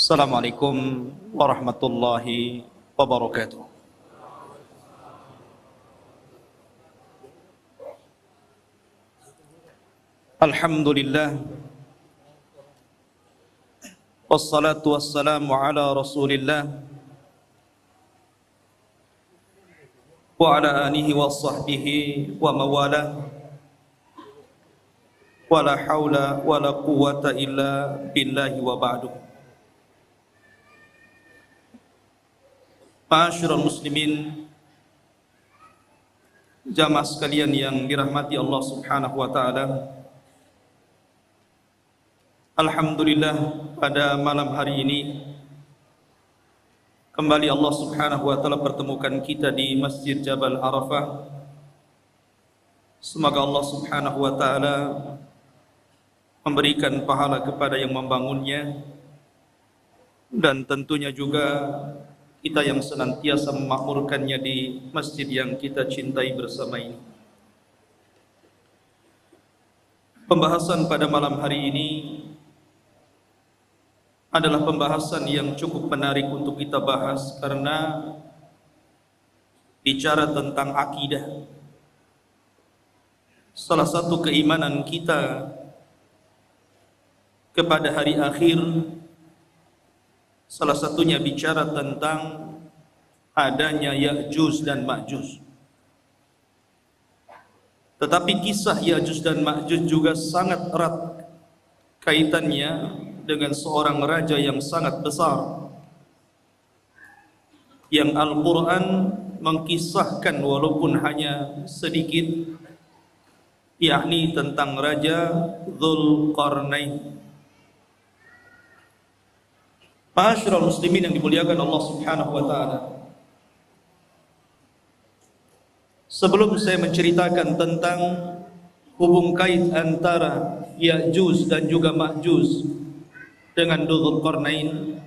Assalamualaikum warahmatullahi wabarakatuh. Alhamdulillah, wassalatu wassalamu ala rasulillah wa ala alihi wa sahbihi wa mawalah, wa la hawla wa la quwwata illa billahi wa ba'du. Ma'asyiral muslimin, jamaah sekalian yang dirahmati Allah Subhanahu wa taala. Alhamdulillah, pada malam hari ini kembali Allah Subhanahu wa taala pertemukan kita di Masjid Jabal Arafah. Semoga Allah Subhanahu wa taala memberikan pahala kepada yang membangunnya, dan tentunya juga kita yang senantiasa memakmurkannya di masjid yang kita cintai bersama ini. Pembahasan pada malam hari ini adalah pembahasan yang cukup menarik untuk kita bahas, karena bicara tentang akidah, salah satu keimanan kita kepada hari akhir. Salah satunya bicara tentang adanya Ya'juj dan Ma'juj. Tetapi kisah Ya'juj dan Ma'juj juga sangat erat kaitannya dengan seorang raja yang sangat besar, yang Al-Quran mengkisahkan walaupun hanya sedikit, yakni tentang Raja Dzulqarnain. Ma'asyiral muslimin yang dimuliakan Allah Subhanahu wa taala. Sebelum saya menceritakan tentang hubung kait antara Ya'juj dan juga Ma'juj dengan Dzulqarnain,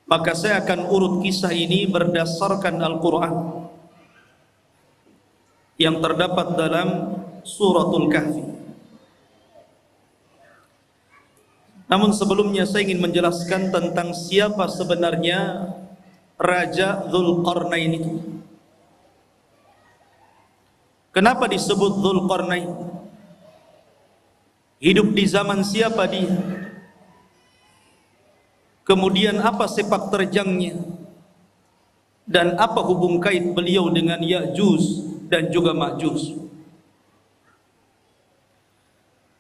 maka saya akan urut kisah ini berdasarkan Al-Quran yang terdapat dalam Suratul Kahfi. Namun sebelumnya saya ingin menjelaskan tentang siapa sebenarnya Raja Dzulqarnain itu. Kenapa disebut Dzulqarnain? Hidup di zaman siapa dia? Kemudian apa sepak terjangnya? Dan apa hubung kait beliau dengan Ya'juj dan juga Ma'juj?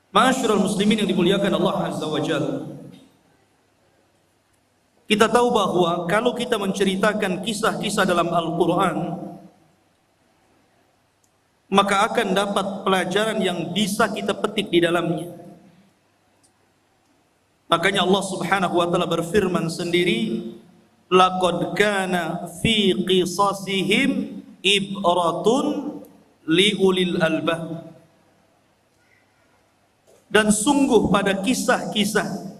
Ma'asyiral muslimin yang dimuliakan Allah Azza wa Jalla, kita tahu bahwa kalau kita menceritakan kisah-kisah dalam Al-Quran, maka akan dapat pelajaran yang bisa kita petik di dalamnya. Makanya Allah Subhanahu wa taala berfirman sendiri, laqad kana fi qisasihim ibratun liulil albab. Dan sungguh pada kisah-kisah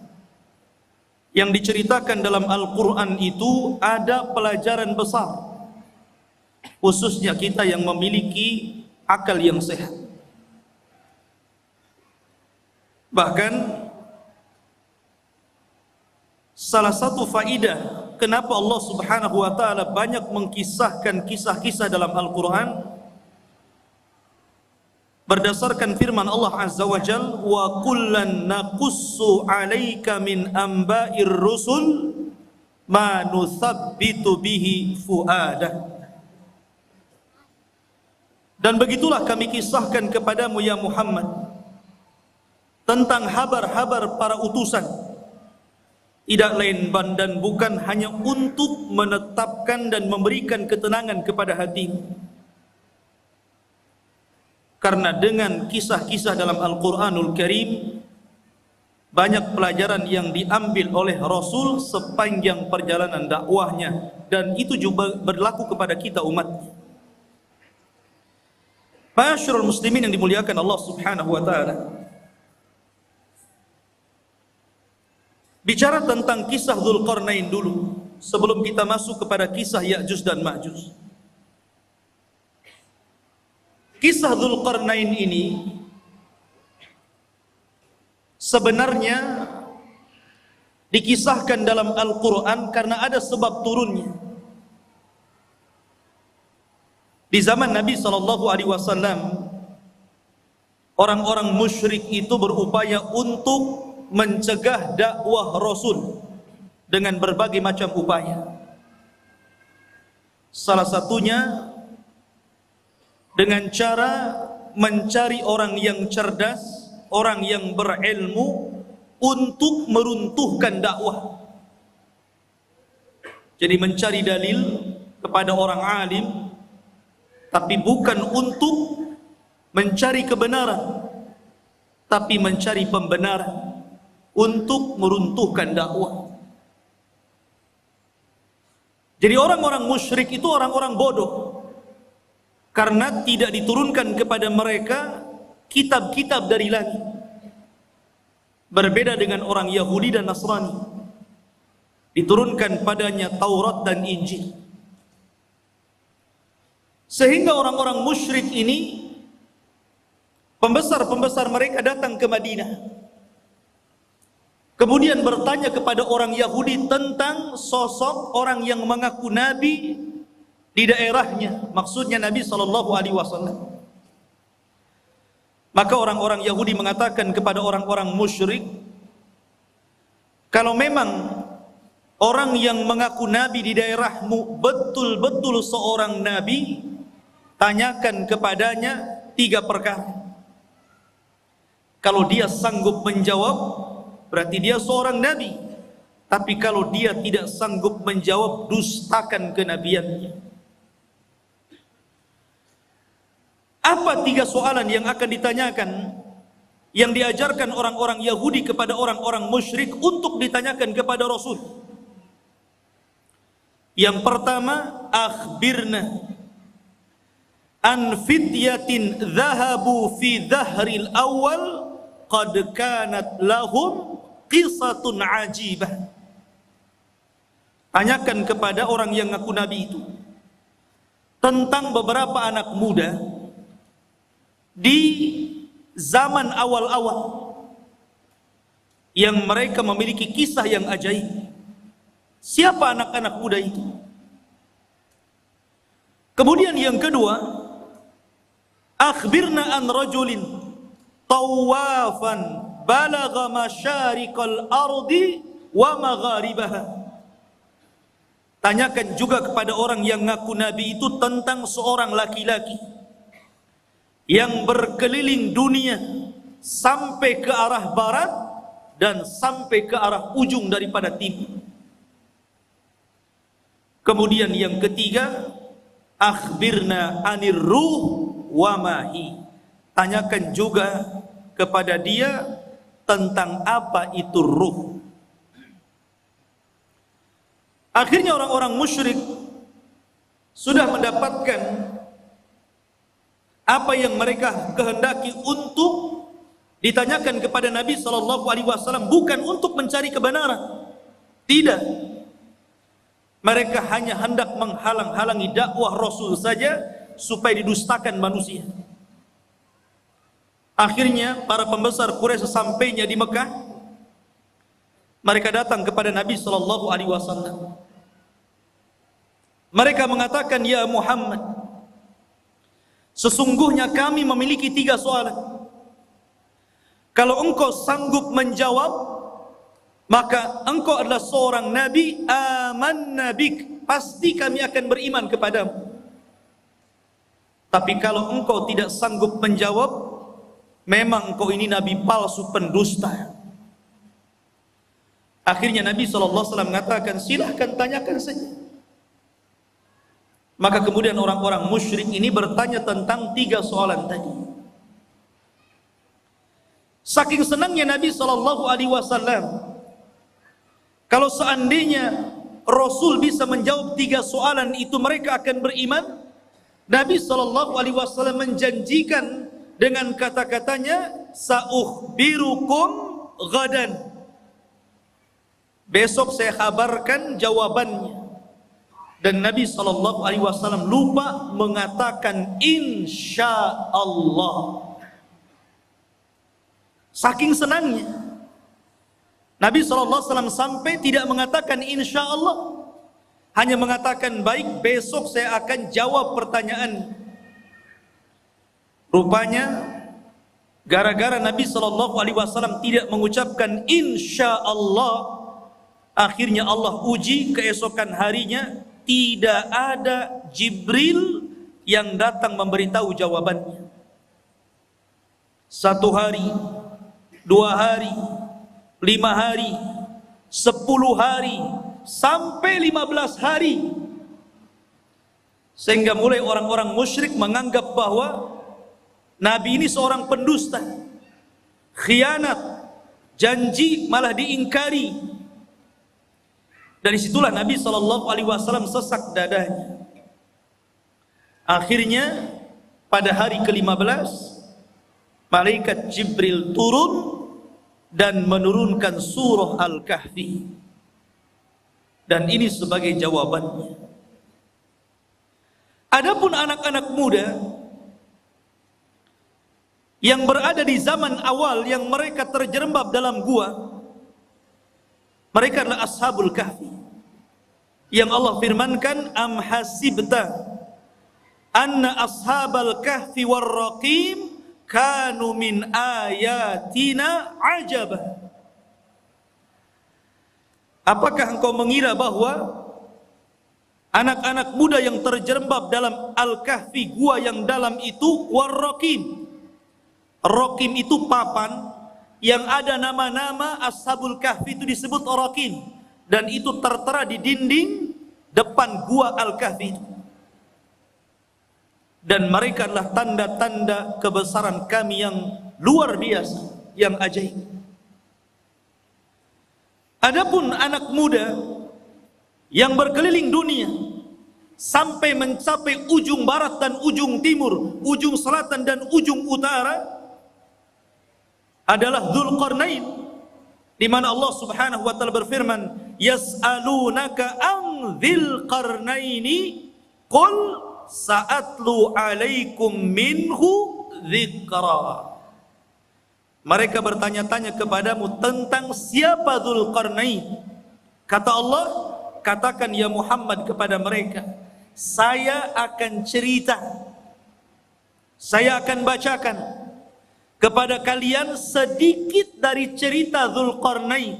yang diceritakan dalam Al-Quran itu ada pelajaran besar, khususnya kita yang memiliki akal yang sehat. Bahkan salah satu faidah kenapa Allah Subhanahu wa taala banyak mengkisahkan kisah-kisah dalam Al-Quran, berdasarkan firman Allah Azza wa Jalla, wa kullan naqussu 'alaika min amba'ir rusul ma nuthabbitu bihi fu'adak. Dan begitulah kami kisahkan kepadamu ya Muhammad tentang habar-habar para utusan, tidak lain dan bukan hanya untuk menetapkan dan memberikan ketenangan kepada hatimu. Karena dengan kisah-kisah dalam Al-Quranul Karim banyak pelajaran yang diambil oleh Rasul sepanjang perjalanan dakwahnya, dan itu juga berlaku kepada kita umat. Ma'asyiral muslimin yang dimuliakan Allah Subhanahu wa taala, bicara tentang kisah Dzulqarnain dulu sebelum kita masuk kepada kisah Ya'juj dan Ma'juj. Kisah Dzulqarnain ini sebenarnya dikisahkan dalam Al-Quran karena ada sebab turunnya. Di zaman Nabi SAW, orang-orang musyrik itu berupaya untuk mencegah dakwah Rasul dengan berbagai macam upaya. Salah satunya dengan cara mencari orang yang cerdas, orang yang berilmu untuk meruntuhkan dakwah. Jadi mencari dalil kepada orang alim, tapi bukan untuk mencari kebenaran, tapi mencari pembenaran untuk meruntuhkan dakwah. Jadi orang-orang musyrik itu orang-orang bodoh, karena tidak diturunkan kepada mereka kitab-kitab dari langit. Berbeda dengan orang Yahudi dan Nasrani, diturunkan padanya Taurat dan Injil. Sehingga orang-orang musyrik ini, pembesar-pembesar mereka datang ke Madinah, kemudian bertanya kepada orang Yahudi tentang sosok orang yang mengaku nabi di daerahnya, maksudnya Nabi SAW. Maka orang-orang Yahudi mengatakan kepada orang-orang musyrik, kalau memang orang yang mengaku nabi di daerahmu betul-betul seorang nabi, tanyakan kepadanya 3 perkara. Kalau dia sanggup menjawab, berarti dia seorang nabi. Tapi kalau dia tidak sanggup menjawab, dustakan kenabiannya. Apa 3 soalan yang akan ditanyakan, yang diajarkan orang-orang Yahudi kepada orang-orang musyrik untuk ditanyakan kepada Rasul? Yang pertama, akhbirna an fityatin dhahabu fi dhahril awal qad kanat lahum qisatun ajibah. Tanyakan kepada orang yang ngaku nabi itu tentang beberapa anak muda di zaman awal-awal yang mereka memiliki kisah yang ajaib. Siapa anak-anak muda itu? Kemudian yang kedua, akhbirna an rajulin tawafan balagha masyariqal ardi wa magharibaha. Tanyakan juga kepada orang yang ngaku nabi itu tentang seorang laki-laki yang berkeliling dunia sampai ke arah barat dan sampai ke arah ujung daripada timur. Kemudian yang ketiga, akhbirna anir ruh wa mahi. Tanyakan juga kepada dia tentang apa itu ruh. Akhirnya orang-orang musyrik sudah mendapatkan apa yang mereka kehendaki untuk ditanyakan kepada Nabi SAW, bukan untuk mencari kebenaran. Tidak. Mereka hanya hendak menghalang-halangi dakwah Rasul saja supaya didustakan manusia. Akhirnya para pembesar Quraisy sesampainya di Mekah, mereka datang kepada Nabi SAW. Mereka mengatakan, ya Muhammad, sesungguhnya kami memiliki 3 soalan. Kalau engkau sanggup menjawab, maka engkau adalah seorang nabi, amanna bik, pasti kami akan beriman kepadamu. Tapi kalau engkau tidak sanggup menjawab, memang engkau ini nabi palsu, pendusta. Akhirnya Nabi SAW mengatakan, silahkan tanyakan saja. Maka kemudian orang-orang musyrik ini bertanya tentang 3 soalan tadi. Saking senangnya Nabi SAW, kalau seandainya Rasul bisa menjawab 3 soalan itu, mereka akan beriman. Nabi SAW menjanjikan dengan kata-katanya, sa'ukhbirukum ghadan, besok saya kabarkan jawabannya. Dan Nabi SAW lupa mengatakan insya Allah. Saking senangnya. Nabi SAW sampai tidak mengatakan insya Allah, hanya mengatakan baik, besok saya akan jawab pertanyaan. Rupanya gara-gara Nabi SAW tidak mengucapkan insya Allah, akhirnya Allah uji keesokan harinya tidak ada Jibril yang datang memberitahu jawabannya. 1 hari, 2 hari, 5 hari, 10 hari, sampai 15 hari. Sehingga mulai orang-orang musyrik menganggap bahwa Nabi ini seorang pendusta, khianat, janji malah diingkari. Dari situlah Nabi SAW sesak dadanya. Akhirnya pada hari ke-15 malaikat Jibril turun dan menurunkan surah Al-Kahfi, dan ini sebagai jawabannya. Adapun anak-anak muda yang berada di zaman awal yang mereka terjerembab dalam gua, mereka adalah Ashabul Kahfi, yang Allah firmankan, am hasibta anna ashabal kahfi warraqim kanu min ayatina ajaba. Apakah engkau mengira bahwa anak-anak muda yang terjerembab dalam Al-Kahfi, gua yang dalam itu, warraqim, raqim itu papan yang ada nama-nama Ashabul Kahfi, itu disebut raqim, dan itu tertera di dinding depan gua Al-Kahfi itu. Dan mereka adalah tanda-tanda kebesaran kami yang luar biasa, yang ajaib. Adapun anak muda yang berkeliling dunia sampai mencapai ujung barat dan ujung timur, ujung selatan dan ujung utara, adalah Dzulqarnain, di mana Allah Subhanahu wa taala berfirman, yas'alunaka an dzil qarnaini qul sa'atlu alaikum minhu dzikra. Mereka bertanya-tanya kepadamu tentang siapa Dzulqarnain. Kata Allah, katakan ya Muhammad kepada mereka, saya akan cerita, saya akan bacakan kepada kalian sedikit dari cerita Dzulqarnain.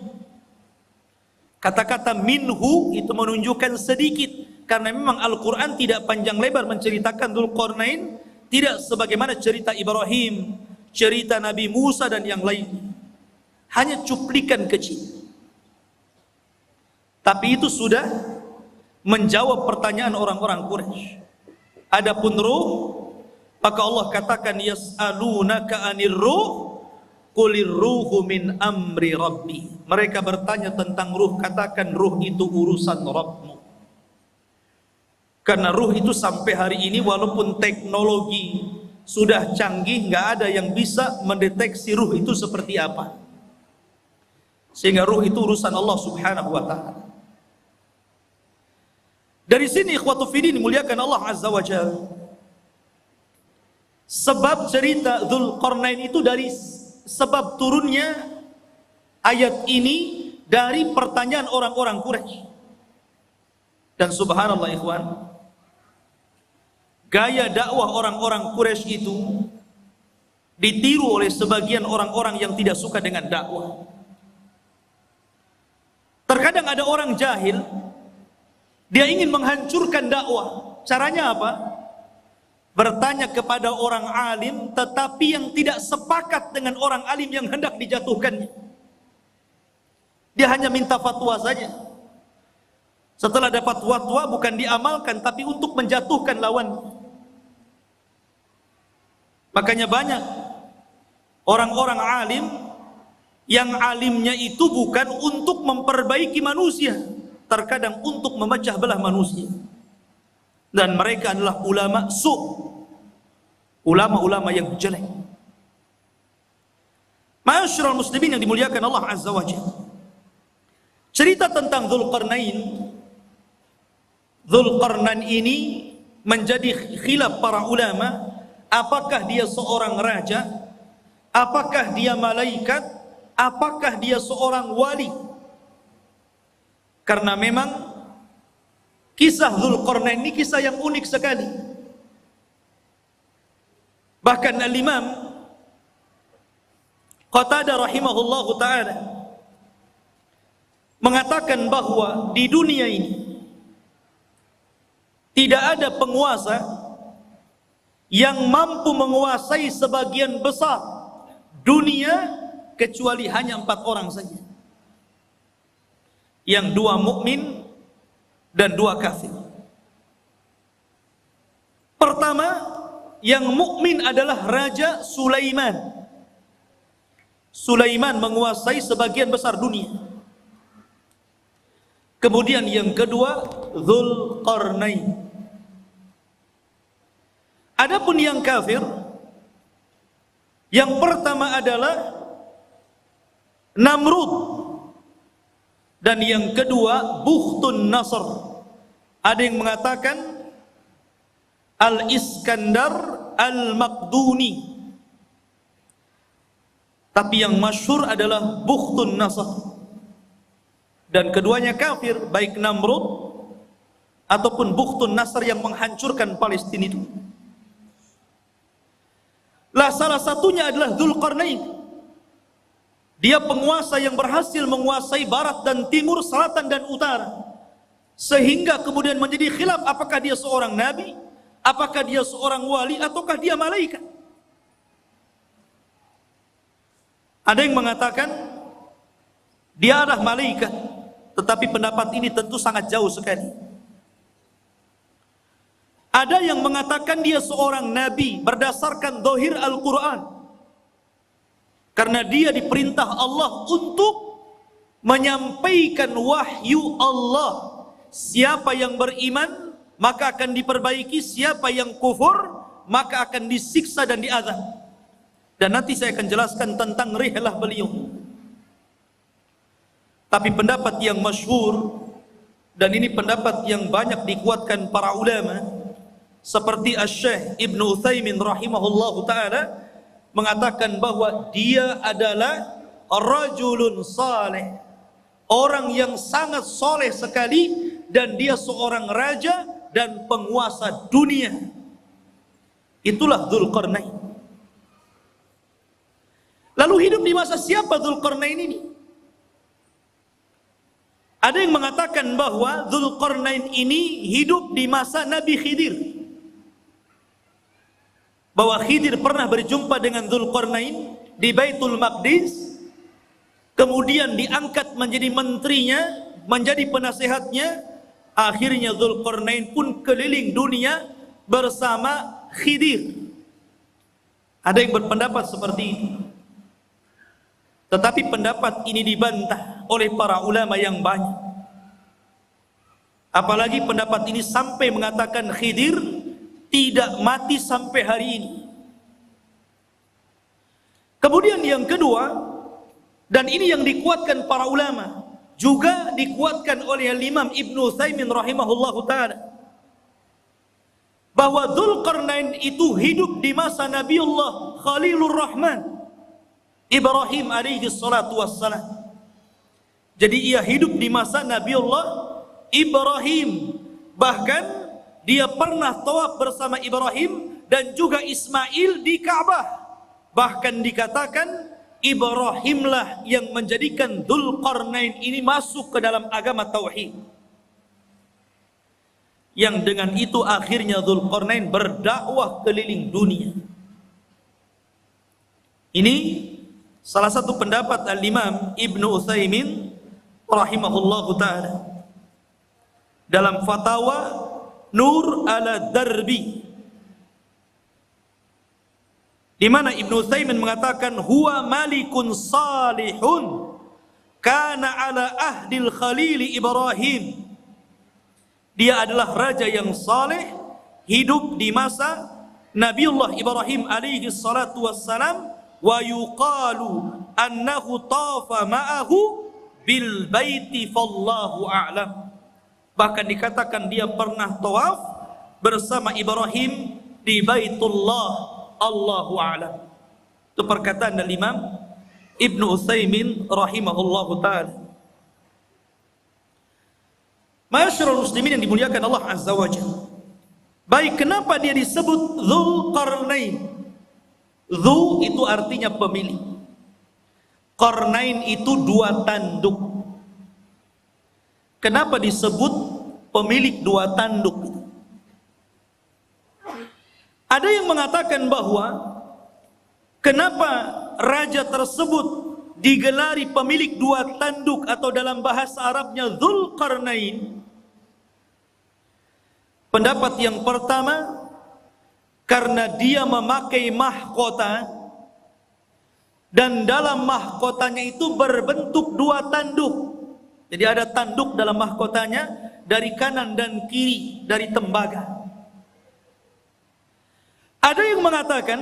Kata-kata minhu itu menunjukkan sedikit, karena memang Al-Quran tidak panjang lebar menceritakan Dzulqarnain, tidak sebagaimana cerita Ibrahim, cerita Nabi Musa dan yang lain. Hanya cuplikan kecil. Tapi itu sudah menjawab pertanyaan orang-orang Quraisy. Adapun ruh, maka Allah katakan yas'alunaka 'anir ruh qulir ruhu min amri rabbi. Mereka bertanya tentang ruh, katakan ruh itu urusan Rabbmu. Karena ruh itu sampai hari ini walaupun teknologi sudah canggih, nggak ada yang bisa mendeteksi ruh itu seperti apa. Sehingga ruh itu urusan Allah Subhanahu wa taala. Dari sini ikhwatu fiddin dimuliakan Allah Azza wa Jalla. Sebab cerita Dzulqarnain itu dari sebab turunnya ayat ini dari pertanyaan orang-orang Quraisy. Dan subhanallah ikhwan, gaya dakwah orang-orang Quraisy itu ditiru oleh sebagian orang-orang yang tidak suka dengan dakwah. Terkadang ada orang jahil, dia ingin menghancurkan dakwah. Caranya apa? Bertanya kepada orang alim, tetapi yang tidak sepakat dengan orang alim yang hendak dijatuhkannya. Dia hanya minta fatwa saja. Setelah dapat fatwa bukan diamalkan, tapi untuk menjatuhkan lawan. Makanya banyak orang-orang alim yang alimnya itu bukan untuk memperbaiki manusia, terkadang untuk memecah belah manusia. Dan mereka adalah ulama ulama-ulama yang jelek. Ma'asyiral muslimin yang dimuliakan Allah Azza wa Jalla. Cerita tentang Dzulqarnain ini menjadi khilaf para ulama. Apakah dia seorang raja? Apakah dia malaikat? apakah dia seorang wali? Karena memang kisah Dzulqarnain ini kisah yang unik sekali. Bahkan Al-Imam Qatadah rahimahullahu ta'ala mengatakan bahwa di dunia ini tidak ada penguasa yang mampu menguasai sebagian besar dunia kecuali hanya 4 orang saja. Yang 2 mukmin dan 2 kafir. Pertama, yang mukmin adalah Raja Sulaiman. Sulaiman menguasai sebagian besar dunia. Kemudian yang kedua, Dzulqarnain. Adapun yang kafir, yang pertama adalah Namrud, dan yang kedua Bukhtun Nasr. Ada yang mengatakan Al-Iskandar Al-Maqduni, tapi yang masyhur adalah Bukhtun Nasr. Dan keduanya kafir, baik Namrud ataupun Bukhtun Nasr yang menghancurkan Palestina itu. Lah salah satunya adalah Dzulqarnain. Dia penguasa yang berhasil menguasai barat dan timur, selatan dan utara. Sehingga kemudian menjadi khilaf apakah dia seorang nabi, apakah dia seorang wali, ataukah dia malaikat. Ada yang mengatakan dia adalah malaikat, tetapi pendapat ini tentu sangat jauh sekali. Ada yang mengatakan dia seorang nabi berdasarkan zahir Al-Quran, karena dia diperintah Allah untuk menyampaikan wahyu Allah. Siapa yang beriman maka akan diperbaiki, siapa yang kufur maka akan disiksa dan diazab. Dan nanti saya akan jelaskan tentang rihlah beliau. Tapi pendapat yang masyhur, dan ini pendapat yang banyak dikuatkan para ulama, seperti Asy-Syaikh Ibnu Utsaimin rahimahullahu ta'ala, mengatakan bahwa dia adalah rajulun saleh, orang yang sangat soleh sekali, dan dia seorang raja dan penguasa dunia. Itulah Dzulqarnain. Lalu hidup di masa siapa Dzulqarnain ini? Ada yang mengatakan bahwa Dzulqarnain ini hidup di masa Nabi Khidir, bahwa Khidir pernah berjumpa dengan Dzulqarnain di Baitul Maqdis, kemudian diangkat menjadi menterinya, menjadi penasehatnya. Akhirnya Dzulqarnain pun keliling dunia bersama Khidir. Ada yang berpendapat seperti itu, tetapi pendapat ini dibantah oleh para ulama yang banyak. Apalagi pendapat ini sampai mengatakan Khidir tidak mati sampai hari ini. Kemudian yang kedua, dan ini yang dikuatkan para ulama, juga dikuatkan oleh Imam Ibnu Utsaimin rahimahullahu ta'ala, bahwa Dzulqarnain itu hidup di masa Nabiullah Khalilur Rahman Ibrahim alaihi salatu wassalam. Jadi ia hidup di masa Nabiullah Ibrahim. Bahkan dia pernah tawaf bersama Ibrahim dan juga Ismail di Ka'bah. Bahkan dikatakan Ibrahimlah yang menjadikan Dzulqarnain ini masuk ke dalam agama tauhid. Yang dengan itu akhirnya Dzulqarnain berdakwah keliling dunia. Ini salah satu pendapat Al-Imam Ibnu Utsaimin rahimahullahu ta'ala dalam fatwa Nur ala Darbi, di mana Ibnu Utsaimin mengatakan huwa malikun salihun kana ala ahdil khalil Ibrahim. Dia adalah raja yang saleh, hidup di masa Nabiullah Ibrahim alaihi salatu wassalam, wa yuqalu annahu tafa ma'ahu bil baiti fallahu a'lam. Bahkan dikatakan dia pernah tawaf bersama Ibrahim di Baitullah, Allahu a'lam. Itu perkataan dari Imam Ibnu Utsaimin rahimahullahu taala. Ma'asyiral muslimin yang dimuliakan Allah Azza wa Jalla. Baik, kenapa dia disebut Dzulqarnain? Dzu itu artinya pemilik. Qarnain itu dua tanduk. Kenapa disebut pemilik dua tanduk? Ada yang mengatakan bahwa kenapa raja tersebut digelari pemilik dua tanduk atau dalam bahasa Arabnya Dzulqarnain. Pendapat yang pertama, karena dia memakai mahkota dan dalam mahkotanya itu berbentuk dua tanduk. Jadi ada tanduk dalam mahkotanya dari kanan dan kiri dari tembaga. Ada yang mengatakan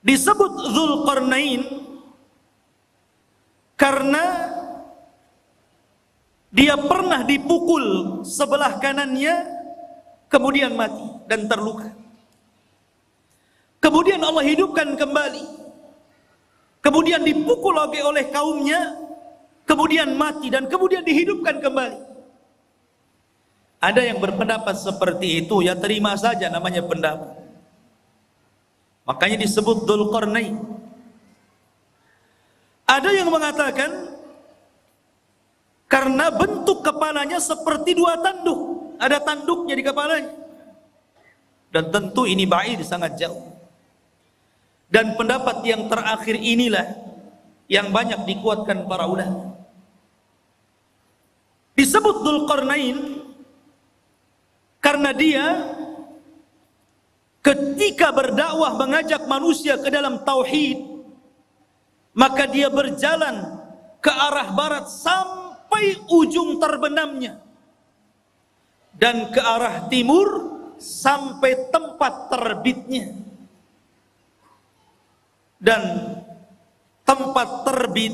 disebut Dzulqarnain karena dia pernah dipukul sebelah kanannya kemudian mati dan terluka. Kemudian Allah hidupkan kembali. Kemudian dipukul oleh kaumnya, kemudian mati dan kemudian dihidupkan kembali. Ada yang berpendapat seperti itu, ya terima saja namanya pendapat. Makanya disebut Dzulqarnain. Ada yang mengatakan karena bentuk kepalanya seperti dua tanduk, ada tanduknya di kepalanya. Dan tentu ini ba'id, sangat jauh. Dan pendapat yang terakhir inilah yang banyak dikuatkan para ulama. Disebut Dzulqarnain karena dia ketika berdakwah mengajak manusia ke dalam tauhid, maka dia berjalan ke arah barat sampai ujung terbenamnya dan ke arah timur sampai tempat terbitnya. Dan tempat terbit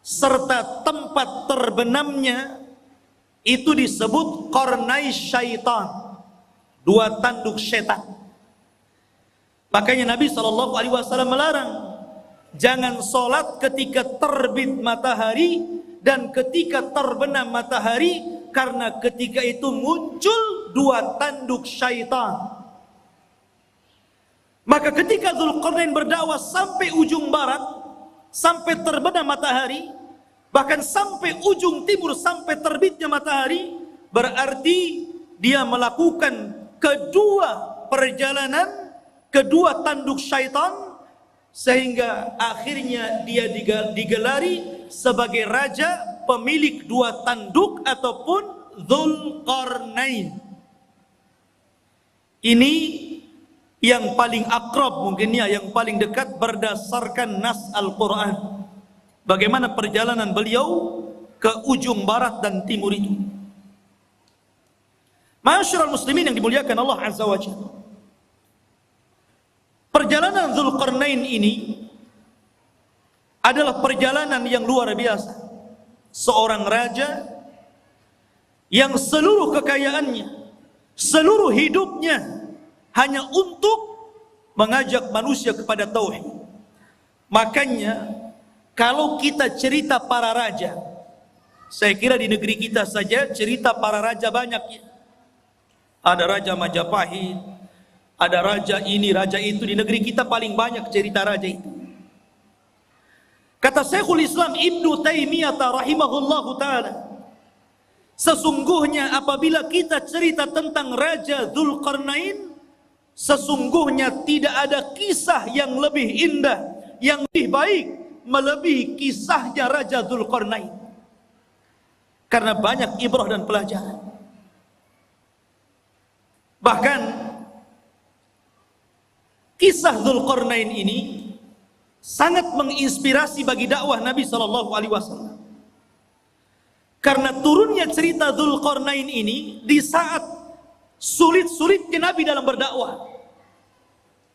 serta tempat terbenamnya itu disebut qarnai syaitan, dua tanduk setan. Makanya Nabi SAW melarang jangan sholat ketika terbit matahari dan ketika terbenam matahari, karena ketika itu muncul dua tanduk syaitan. Maka ketika Dzulqarnain berdakwah sampai ujung barat, sampai terbenam matahari, bahkan sampai ujung timur, sampai terbitnya matahari, berarti dia melakukan kedua perjalanan, kedua tanduk syaitan, sehingga akhirnya dia digelari sebagai raja pemilik dua tanduk ataupun Dzulqarnain. Ini yang paling akrab mungkin ya, yang paling dekat berdasarkan nas Al-Quran. Bagaimana perjalanan beliau ke ujung barat dan timur itu. Ma'asyiral muslimin yang dimuliakan Allah Azza wa Jalla. Perjalanan Dzulqarnain ini adalah perjalanan yang luar biasa. Seorang raja yang seluruh kekayaannya, seluruh hidupnya hanya untuk mengajak manusia kepada tauhid. Makanya kalau kita cerita para raja, saya kira di negeri kita saja cerita para raja banyak ya. Ada Raja Majapahit, ada raja ini, raja itu. Di negeri kita paling banyak cerita raja itu. Kata Syekhul Islam Ibnu Taimiyah rahimahullahu ta'ala, sesungguhnya apabila kita cerita tentang Raja Dzulqarnain, sesungguhnya tidak ada kisah yang lebih indah, yang lebih baik melebihi kisahnya Raja Dzulqarnain. Karena banyak ibrah dan pelajaran. Bahkan kisah Dzulqarnain ini sangat menginspirasi bagi dakwah Nabi SAW. Karena turunnya cerita Dzulqarnain ini di saat sulit-sulitnya Nabi dalam berdakwah.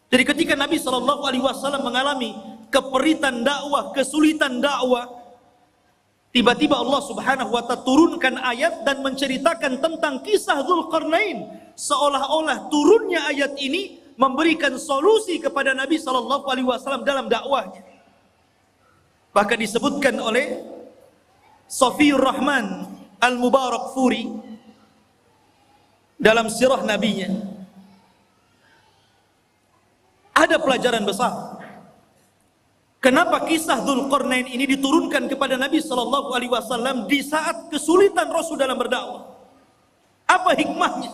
Jadi ketika Nabi SAW mengalami keperitan dakwah, kesulitan dakwah, tiba-tiba Allah Subhanahu wa ta'ala turunkan ayat dan menceritakan tentang kisah Dzulqarnain, seolah-olah turunnya ayat ini memberikan solusi kepada Nabi SAW dalam dakwahnya. Bahkan disebutkan oleh Safiyur Rahman Al-Mubarakfuri dalam sirah nabinya, ada pelajaran besar. Kenapa kisah Dzulqarnain ini diturunkan kepada Nabi sallallahu alaihi wasallam di saat kesulitan Rasul dalam berdakwah? Apa hikmahnya?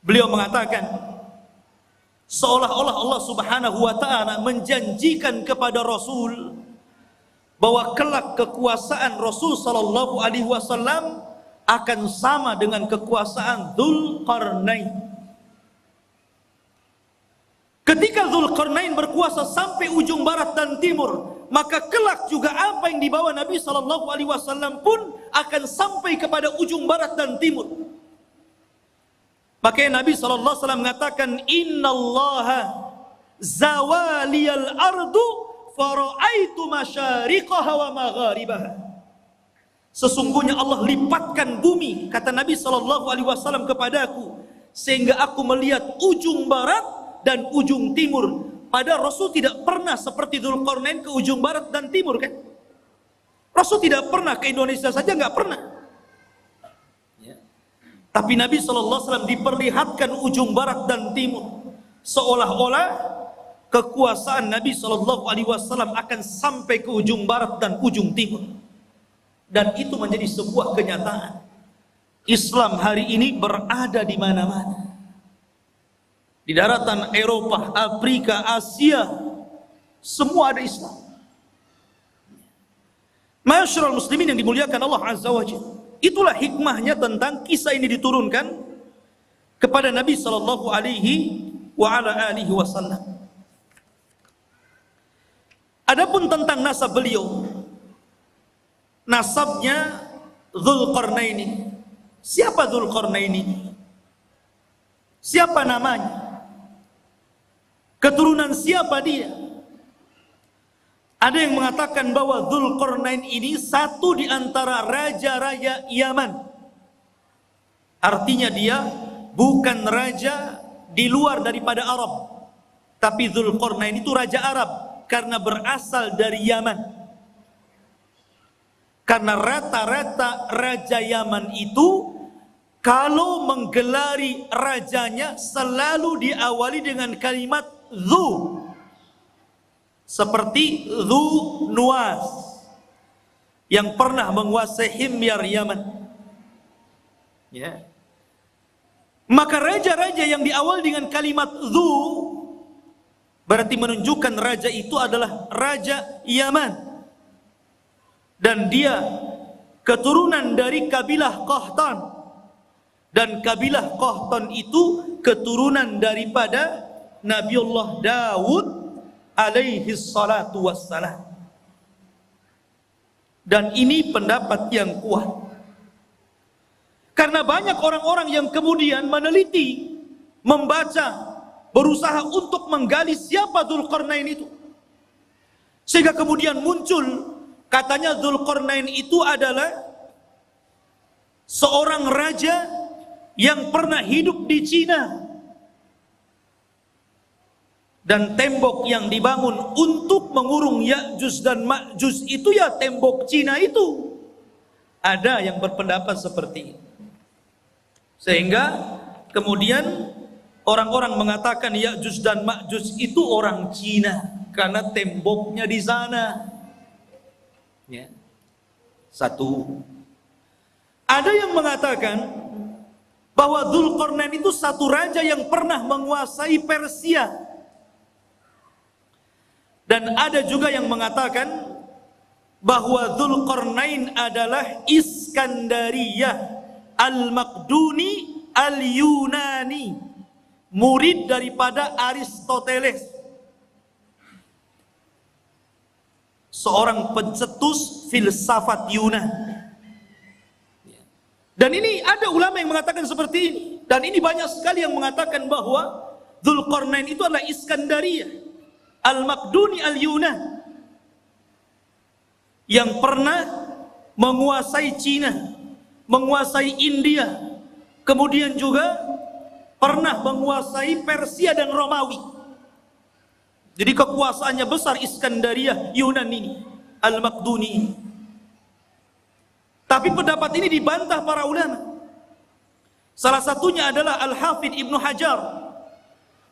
Beliau mengatakan, seolah-olah Allah Subhanahu wa taala menjanjikan kepada Rasul bahwa kelak kekuasaan Rasul sallallahu alaihi wasallam akan sama dengan kekuasaan Dzulqarnain. Ketika Dzulqarnain berkuasa sampai ujung barat dan timur, maka kelak juga apa yang dibawa Nabi sallallahu alaihi wasallam pun akan sampai kepada ujung barat dan timur. Makanya Nabi sallallahu alaihi wasallam mengatakan, "Innallaha zawaliyal ardu fara'aitu masyariqaha wa magharibaha." Sesungguhnya Allah lipatkan bumi, kata Nabi sallallahu alaihi wasallam kepadaku, sehingga aku melihat ujung barat dan ujung timur. Padahal Rasul tidak pernah seperti Dzulqarnain ke ujung barat dan timur, kan? Rasul tidak pernah ke Indonesia saja, nggak pernah. Ya. Tapi Nabi SAW diperlihatkan ujung barat dan timur, seolah-olah kekuasaan Nabi SAW akan sampai ke ujung barat dan ujung timur. Dan itu menjadi sebuah kenyataan. Islam hari ini berada di mana-mana. Di daratan Eropa, Afrika, Asia, semua ada Islam. Ma'asyiral muslimin yang dimuliakan Allah Azza wa Jalla. Itulah hikmahnya tentang kisah ini diturunkan kepada Nabi sallallahu alaihi wa ala alihi wasallam. Adapun tentang nasab beliau, nasabnya Dzulqarnain. Siapa Dzulqarnain ini? Siapa namanya? Keturunan siapa dia? Ada yang mengatakan bahwa Dzulqarnain ini satu di antara raja-raja Yaman. Artinya dia bukan raja di luar daripada Arab, tapi Dzulqarnain itu raja Arab karena berasal dari Yaman. Karena rata-rata raja Yaman itu kalau menggelari rajanya selalu diawali dengan kalimat Dzu, seperti Dzu Nuwas yang pernah menguasai Himyar Yaman. Ya. Maka raja-raja yang diawali dengan kalimat Dzu berarti menunjukkan raja itu adalah raja Yaman, dan dia keturunan dari kabilah Qahtan, dan kabilah Qahtan itu keturunan daripada Nabiullah Daud alaihi salatu wassalam. Dan ini pendapat yang kuat, karena banyak orang-orang yang kemudian meneliti, membaca, berusaha untuk menggali siapa Dzulqarnain itu, sehingga kemudian muncul katanya Dzulqarnain itu adalah seorang raja yang pernah hidup di Cina, dan tembok yang dibangun untuk mengurung Ya'juj dan Ma'juj itu ya tembok Cina itu. Ada yang berpendapat seperti itu, sehingga kemudian orang-orang mengatakan Ya'juj dan Ma'juj itu orang Cina karena temboknya di sana. Ya. Satu. Ada yang mengatakan bahwa Dzulqarnain itu satu raja yang pernah menguasai Persia. Dan ada juga yang mengatakan bahwa Dzulqarnain adalah Iskandariyah Al-Maqduni Al-Yunani, murid daripada Aristoteles, seorang pencetus filsafat Yunan. Dan ini ada ulama yang mengatakan seperti ini, dan ini banyak sekali yang mengatakan bahwa Dzulqarnain itu adalah Iskandariyah Al-Maqduni Al-Yunan yang pernah menguasai Cina, menguasai India, kemudian juga pernah menguasai Persia dan Romawi. Jadi kekuasaannya besar Iskandariyah Yunan ini, Al-Maqduni ini. Tapi pendapat ini dibantah para ulama. Salah satunya adalah Al-Hafidh Ibnu Hajar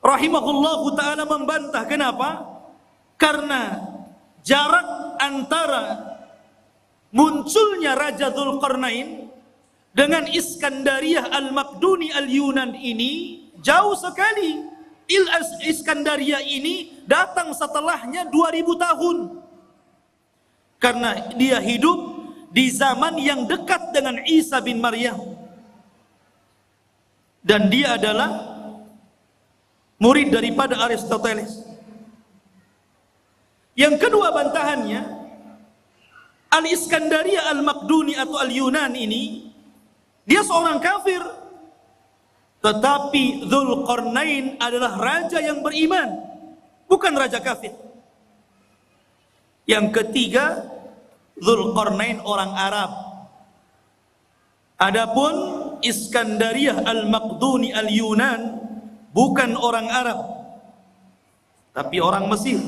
rahimahullahu ta'ala membantah. Kenapa? Karena jarak antara munculnya Raja Dzulqarnain dengan Iskandariyah Al-Maqduni Al-Yunan ini jauh sekali. Iskandariyah ini datang setelahnya 2000 tahun. Karena dia hidup di zaman yang dekat dengan Isa bin Maryam. Dan dia adalah murid daripada Aristoteles. Yang kedua bantahannya, Al-Iskandariyah Al-Maqduni atau Al-Yunan ini, dia seorang kafir. Tetapi Dzulqarnain adalah raja yang beriman, bukan raja kafir. Yang ketiga, Dzulqarnain orang Arab. Adapun Iskandariyah Al-Maqduni Al-Yunan bukan orang Arab, tapi orang Mesir.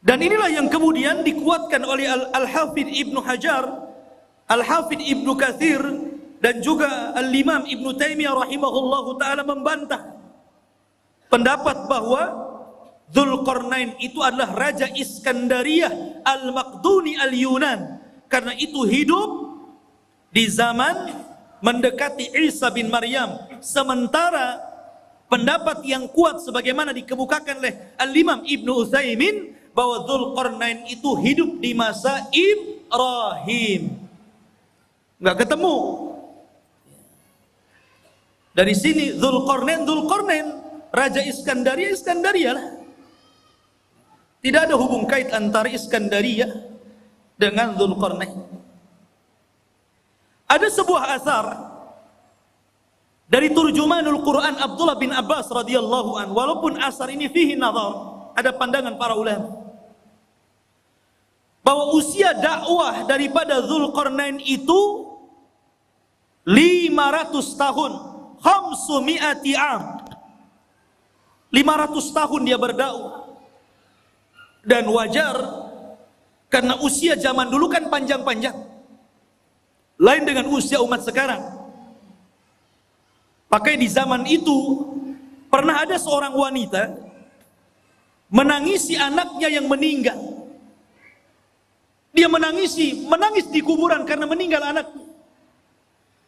Dan inilah yang kemudian dikuatkan oleh Al-Hafidh Ibnu Hajar, Al-Hafidh Ibnu Katsir, dan juga Al-Imam Ibnu Taimiyah rahimahullahu ta'ala membantah pendapat bahwa Dzulqarnain itu adalah Raja Iskandariyah Al-Maqduni Al-Yunan, karena itu hidup di zaman mendekati Isa bin Maryam. Sementara pendapat yang kuat sebagaimana dikemukakan oleh Al-Imam Ibnu Utsaimin bahwa Dzulqarnain itu hidup di masa Ibrahim. Enggak ketemu. Dari sini Dzulqarnain, Raja Iskandariyah lah. Tidak ada hubung kait antara Iskandariyah dengan Dzulqarnain. Ada sebuah asar dari turjumanul Quran Abdullah bin Abbas radhiyallahu an, walaupun asar ini fihi nazar, ada pandangan para ulama, bahwa usia dakwah daripada Dzulqarnain itu 500 tahun. 500 am. 500 tahun dia berdakwah. Dan wajar karena usia zaman dulu kan panjang-panjang. Lain dengan usia umat sekarang. Pakai di zaman itu pernah ada seorang wanita menangisi anaknya yang meninggal. Dia menangis di kuburan karena meninggal anaknya.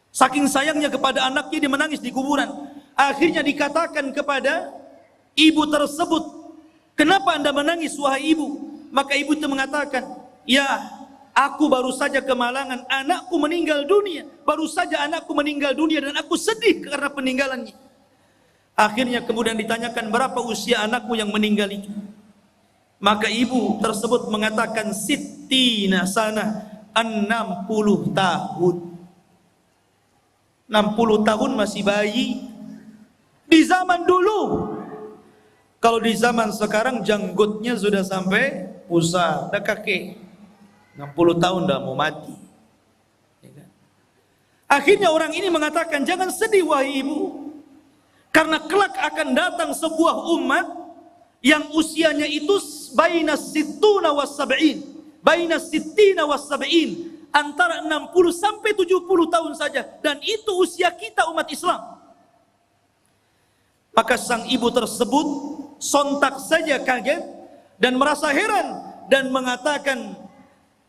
Saking sayangnya kepada anaknya, dia menangis di kuburan. Akhirnya dikatakan kepada ibu tersebut, "Kenapa Anda menangis wahai ibu?" Maka ibu itu mengatakan, "Ya, aku baru saja kemalangan, anakku meninggal dunia. Baru saja anakku meninggal dunia dan aku sedih karena peninggalannya." Akhirnya kemudian ditanyakan, "Berapa usia anakmu yang meninggal itu?" Maka ibu tersebut mengatakan, "Sittina sana, 60 tahun." 60 tahun masih bayi. Di zaman dulu. Kalau di zaman sekarang janggutnya sudah sampai pusar, dah kakek. 60 tahun dah mau mati. Akhirnya orang ini mengatakan, "Jangan sedih wahai ibu. Karena kelak akan datang sebuah umat yang usianya itu baina sittuna was sab'in. Baina sittina was sab'in. Antara 60 sampai 70 tahun saja. Dan itu usia kita umat Islam." Maka sang ibu tersebut sontak saja kaget dan merasa heran dan mengatakan,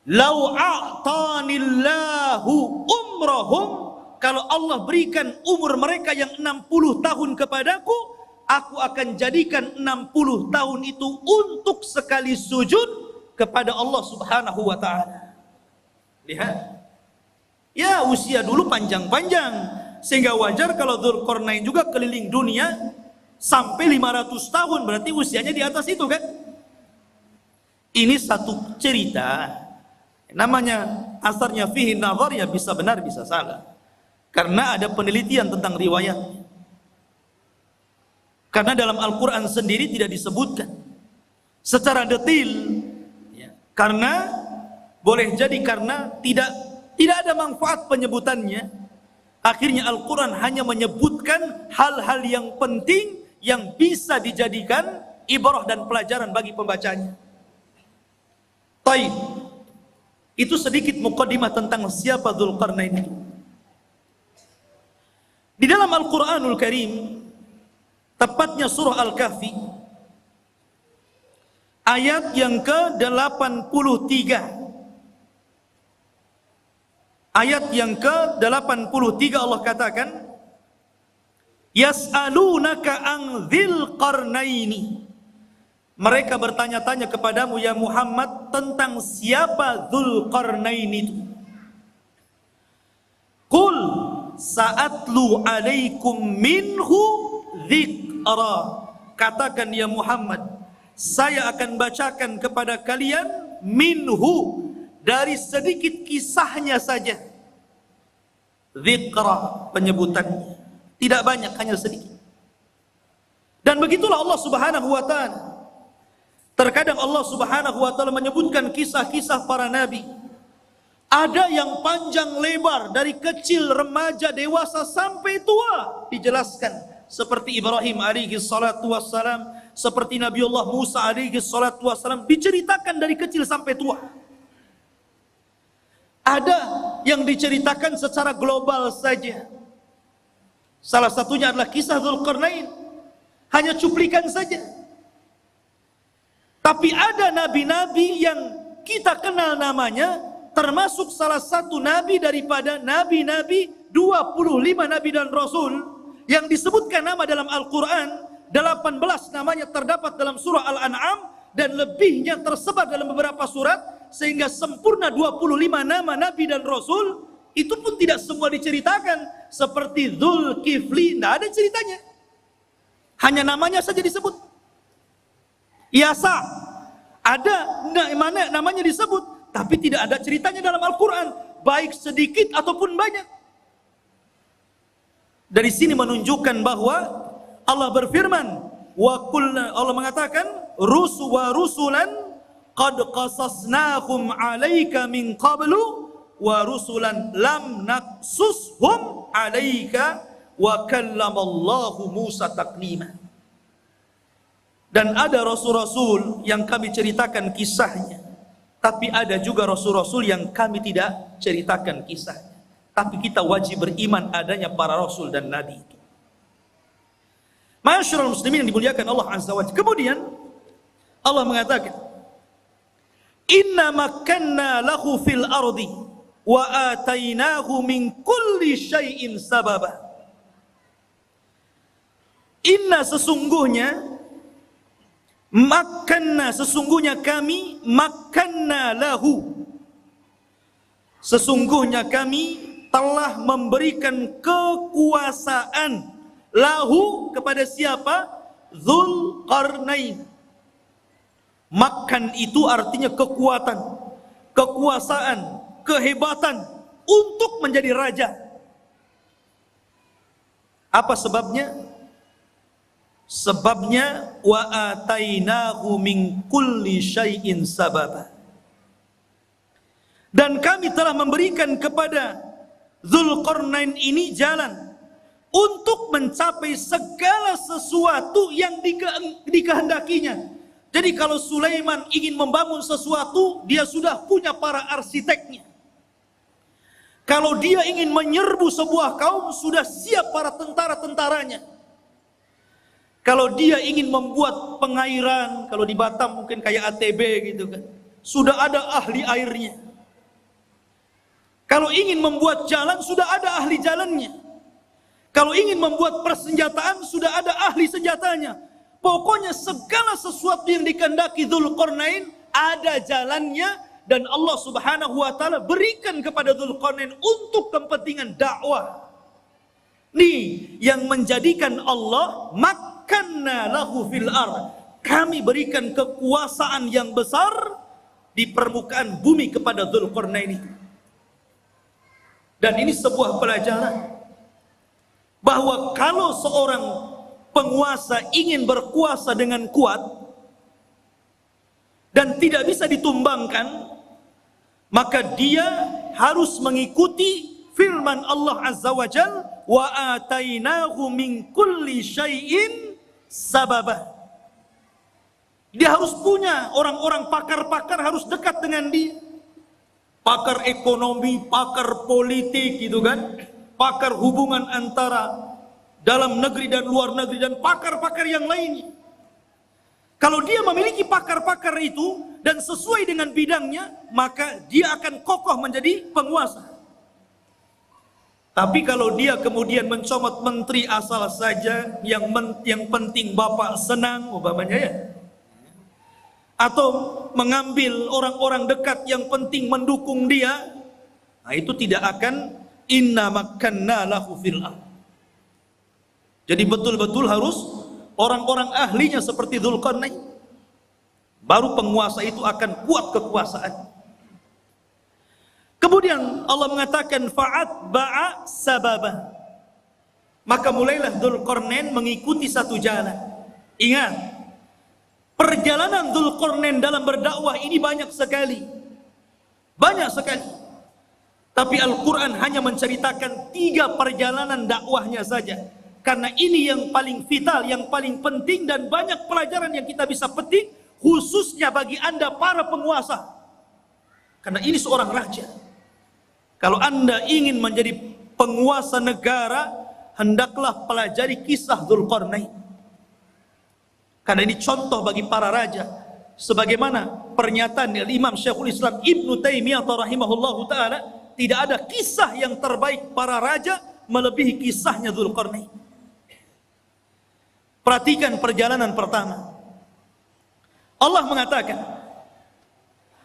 "Lau a'tanillahu umrahum," kalau Allah berikan umur mereka yang 60 tahun kepadaku, aku akan jadikan 60 tahun itu untuk sekali sujud kepada Allah Subhanahu wa ta'ala. Lihat, ya usia dulu panjang-panjang, sehingga wajar kalau Dzulqarnain juga keliling dunia sampai 500 tahun, berarti usianya di atas itu kan. Ini satu cerita, namanya asarnya fihi nazar, ya bisa benar bisa salah, karena ada penelitian tentang riwayatnya. Karena dalam Al-Quran sendiri tidak disebutkan secara detail, ya. Karena boleh jadi karena tidak ada manfaat penyebutannya. Akhirnya Al-Quran hanya menyebutkan hal-hal yang penting yang bisa dijadikan ibrah dan pelajaran bagi pembacanya. Taib. Itu sedikit muqaddimah tentang siapa Dzulqarnain itu. Di dalam Al-Quranul Karim, tepatnya surah Al-Kahfi, ayat yang ke-83. Ayat yang ke-83 Allah katakan, Yas'alunaka an dzil qarnaini. Mereka bertanya-tanya kepadamu ya Muhammad tentang siapa Dzulqarnain itu. Qul sa'atlu alaikum minhu dzikra. Katakan ya Muhammad, saya akan bacakan kepada kalian minhu, dari sedikit kisahnya saja. Dzikra, penyebutannya tidak banyak, hanya sedikit. Dan begitulah Allah Subhanahu wa taala. Terkadang Allah Subhanahu wa taala menyebutkan kisah-kisah para nabi. Ada yang panjang lebar, dari kecil, remaja, dewasa sampai tua dijelaskan. Seperti Ibrahim alaihi salatu wassalam, seperti Nabiullah Musa alaihi salatu wassalam, diceritakan dari kecil sampai tua. Ada yang diceritakan secara global saja. Salah satunya adalah kisah Dzulqarnain, hanya cuplikan saja. Tapi ada nabi-nabi yang kita kenal namanya, termasuk salah satu nabi daripada nabi-nabi 25 nabi dan rasul yang disebutkan nama dalam Al-Quran. 18 namanya terdapat dalam surah Al-An'am dan lebihnya tersebar dalam beberapa surat, sehingga sempurna 25 nama nabi dan rasul. Itu pun tidak semua diceritakan. Seperti Dzulkifli, tidak ada ceritanya, hanya namanya saja disebut. Yasa, ada namanya disebut, tapi tidak ada ceritanya dalam Al-Quran, baik sedikit ataupun banyak. Dari sini menunjukkan bahwa Allah berfirman, Allah mengatakan, rusulan qad qasasnahum 'alaika min qablu wa rusulan lam naqsushum 'alaika wa kallamallahu Musa taklima. Dan ada rasul-rasul yang kami ceritakan kisahnya, tapi ada juga rasul-rasul yang kami tidak ceritakan kisahnya. Tapi kita wajib beriman adanya para rasul dan nabi itu. Ma'asyiral muslimin yang dimuliakan Allah Azza wa Jalla. Kemudian Allah mengatakan, Inna makkanna lahu fil ardi wa atainahu min kulli syai'in sababa. Inna, sesungguhnya, makanna, sesungguhnya kami, makanna lahu, sesungguhnya kami telah memberikan kekuasaan lahu kepada siapa? Dzulqarnain. Makan itu artinya kekuatan, kekuasaan, kehebatan untuk menjadi raja. Apa sebabnya? Sebabnya wa atainahu min kulli syai'in sababa. Dan kami telah memberikan kepada Dzulqarnain ini jalan untuk mencapai segala sesuatu yang dikehendakinya. Jadi kalau Sulaiman ingin membangun sesuatu, dia sudah punya para arsiteknya. Kalau dia ingin menyerbu sebuah kaum, sudah siap para tentara-tentaranya. Kalau dia ingin membuat pengairan, kalau di Batam mungkin kayak ATB gitu kan, sudah ada ahli airnya. Kalau ingin membuat jalan, sudah ada ahli jalannya. Kalau ingin membuat persenjataan, sudah ada ahli senjatanya. Pokoknya segala sesuatu yang dikehendaki Dzulqarnain ada jalannya, dan Allah Subhanahu wa taala berikan kepada Dzulqarnain untuk kepentingan dakwah. Nih yang menjadikan Allah makanna lahu fil ard. Kami berikan kekuasaan yang besar di permukaan bumi kepada Dzulqarnain itu. Dan ini sebuah pelajaran bahwa kalau seorang penguasa ingin berkuasa dengan kuat dan tidak bisa ditumbangkan, maka dia harus mengikuti firman Allah Azza wa Jalla, wa atainahu min kulli syai'in sababah. Dia harus punya orang-orang pakar-pakar, harus dekat dengan dia. Pakar ekonomi, pakar politik gitu kan. Pakar hubungan antara dalam negeri dan luar negeri, dan pakar-pakar yang lainnya. Kalau dia memiliki pakar-pakar itu dan sesuai dengan bidangnya, maka dia akan kokoh menjadi penguasa. Tapi kalau dia kemudian mencomot menteri asal saja, yang penting bapak senang umpamanya ya, atau mengambil orang-orang dekat yang penting mendukung dia, nah itu tidak akan inna makkanna lahu fil ardh. Jadi betul-betul harus orang-orang ahlinya seperti Dzulqarnain, baru penguasa itu akan kuat kekuasaan. Kemudian Allah mengatakan fa'atba'a sababa, maka mulailah Dzulqarnain mengikuti satu jalan. Ingat, perjalanan Dzulqarnain dalam berdakwah ini banyak sekali. Banyak sekali. Tapi Al-Quran hanya menceritakan 3 perjalanan dakwahnya saja. Karena ini yang paling vital, yang paling penting, dan banyak pelajaran yang kita bisa petik, khususnya bagi Anda para penguasa. Karena ini seorang raja. Kalau Anda ingin menjadi penguasa negara, hendaklah pelajari kisah Dzulqarnain. Karena ini contoh bagi para raja. Sebagaimana pernyataan Imam Syekhul Islam Ibnu Taimiyah rahimahullahu taala, tidak ada kisah yang terbaik para raja melebihi kisahnya Dzulqarnain. Perhatikan perjalanan pertama. Allah mengatakan,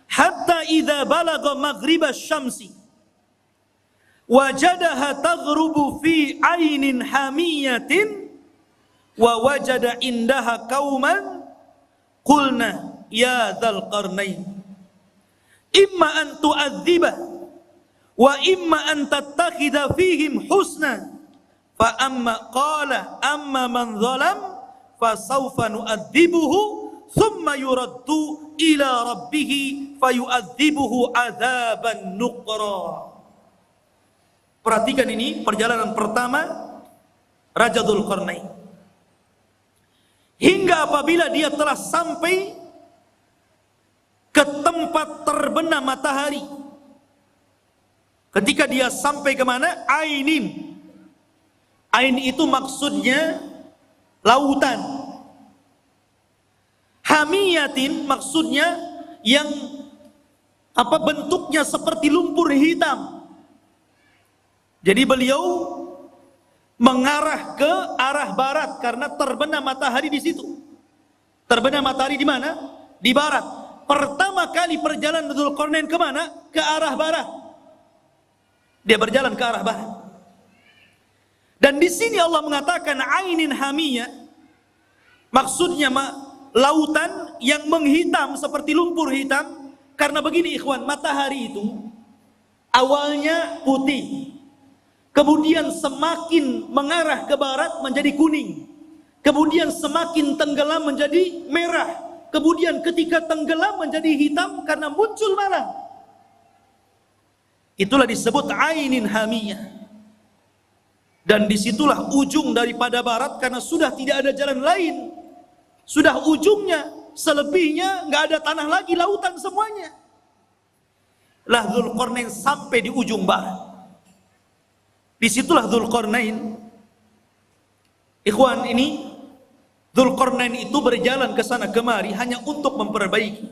hatta idza balagha maghribasy syamsi wajadaha taghrubu fi 'ainin hamiyatin wa wajada indaha qauman qulna ya dzal qarnain imma an tu'adziba wa imma an tattakhidha fihim husna fa amma qala amma man zalam fa sawfa nu'adzibuhu thumma yuraddu ila rabbih fayu'adzibuhu adzaban nuqra. Perhatikan ini perjalanan pertama Raja Dzulqarnain. Hingga apabila dia telah sampai ke tempat terbenam matahari. Ketika dia sampai ke mana? Ainin. Ain itu maksudnya lautan. Hamiyatin maksudnya yang bentuknya seperti lumpur hitam. Jadi beliau mengarah ke arah barat karena terbenam matahari di situ. Terbenam matahari di mana? Di barat. Pertama kali perjalanan Dzulqarnain ke mana? Ke arah barat. Dia berjalan ke arah barat. Dan di sini Allah mengatakan ainin hamiyah, maksudnya lautan yang menghitam seperti lumpur hitam. Karena begini ikhwan, matahari itu awalnya putih, kemudian semakin mengarah ke barat menjadi kuning, kemudian semakin tenggelam menjadi merah, kemudian ketika tenggelam menjadi hitam karena muncul malam. Itulah disebut ainin hamiyah. Dan disitulah ujung daripada barat, karena sudah tidak ada jalan lain, sudah ujungnya, selebihnya nggak ada tanah lagi, lautan semuanya. Lah Dzulqarnain sampai di ujung barat. Disitulah Dzulqarnain. Ikhwan, ini Dzulqarnain itu berjalan ke sana kemari hanya untuk memperbaiki.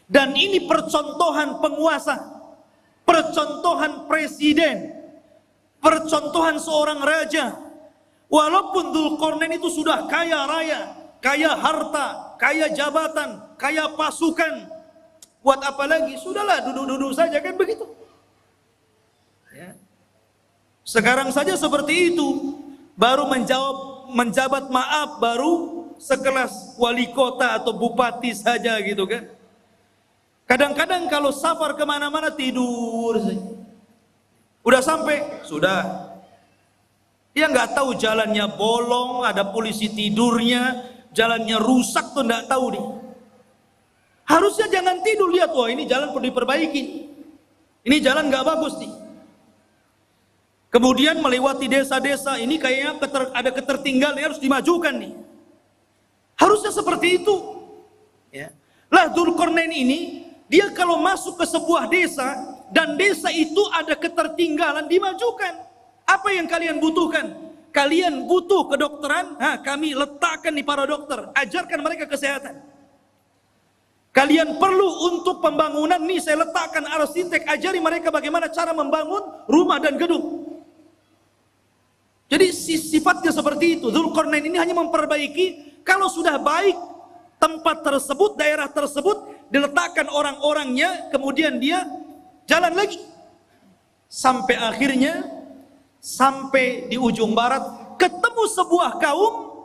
Dan ini percontohan penguasa, percontohan presiden, percontohan seorang raja. Walaupun Dzulqarnain itu sudah kaya raya, kaya harta, kaya jabatan, kaya pasukan, buat apa lagi? Sudahlah, duduk-duduk saja, kan begitu. Ya. Sekarang saja seperti itu, baru menjabat maaf, baru sekelas wali kota atau bupati saja gitu kan. Kadang-kadang kalau safar kemana-mana tidur saja. Udah sampai, sudah. Dia nggak tahu jalannya bolong, ada polisi tidurnya, jalannya rusak tuh nggak tahu dia. Harusnya jangan tidur, lihat, wah ini jalan perlu diperbaiki, ini jalan nggak bagus nih. Kemudian melewati desa-desa, ini kayaknya ada ketertinggalan, harus dimajukan nih. Harusnya seperti itu. Ya. Lah Dzulqarnain ini, dia kalau masuk ke sebuah desa dan desa itu ada ketertinggalan, dimajukan. Apa yang kalian butuhkan? Kalian butuh kedokteran? Kami letakkan di para dokter, ajarkan mereka kesehatan. Kalian perlu untuk pembangunan, nih saya letakkan arsitek, ajari mereka bagaimana cara membangun rumah dan gedung. Jadi sifatnya seperti itu. Dzulqarnain ini hanya memperbaiki, kalau sudah baik tempat tersebut, daerah tersebut, diletakkan orang-orangnya, kemudian dia jalan lagi. Sampai akhirnya, sampai di ujung barat, ketemu sebuah kaum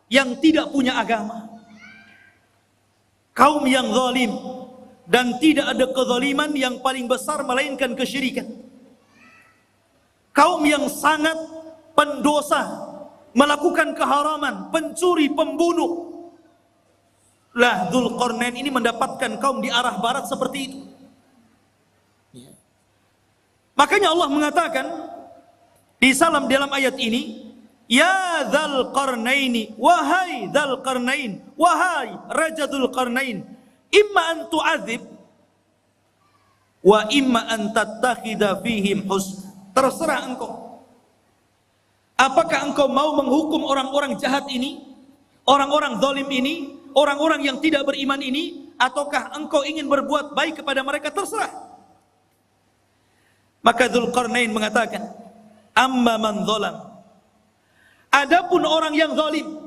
yang tidak punya agama. Kaum yang zalim, dan tidak ada kezaliman yang paling besar melainkan kesyirikan. Kaum yang sangat pendosa, melakukan keharaman, pencuri, pembunuh. Lah Dzulqarnain ini mendapatkan kaum di arah barat seperti itu. Makanya Allah mengatakan di dalam ayat ini, ya Dzulqarnaini, wahai Dzulqarnain, wahai Raja Dzulqarnain, imma an tu'adzib wa imma an tattakhidha fihim husna. Terserah engkau. Apakah engkau mau menghukum orang-orang jahat ini, orang-orang zalim ini, orang-orang yang tidak beriman ini, ataukah engkau ingin berbuat baik kepada mereka? Terserah. Maka Dzulqarnain mengatakan, amma man zalam, adapun orang yang zalim,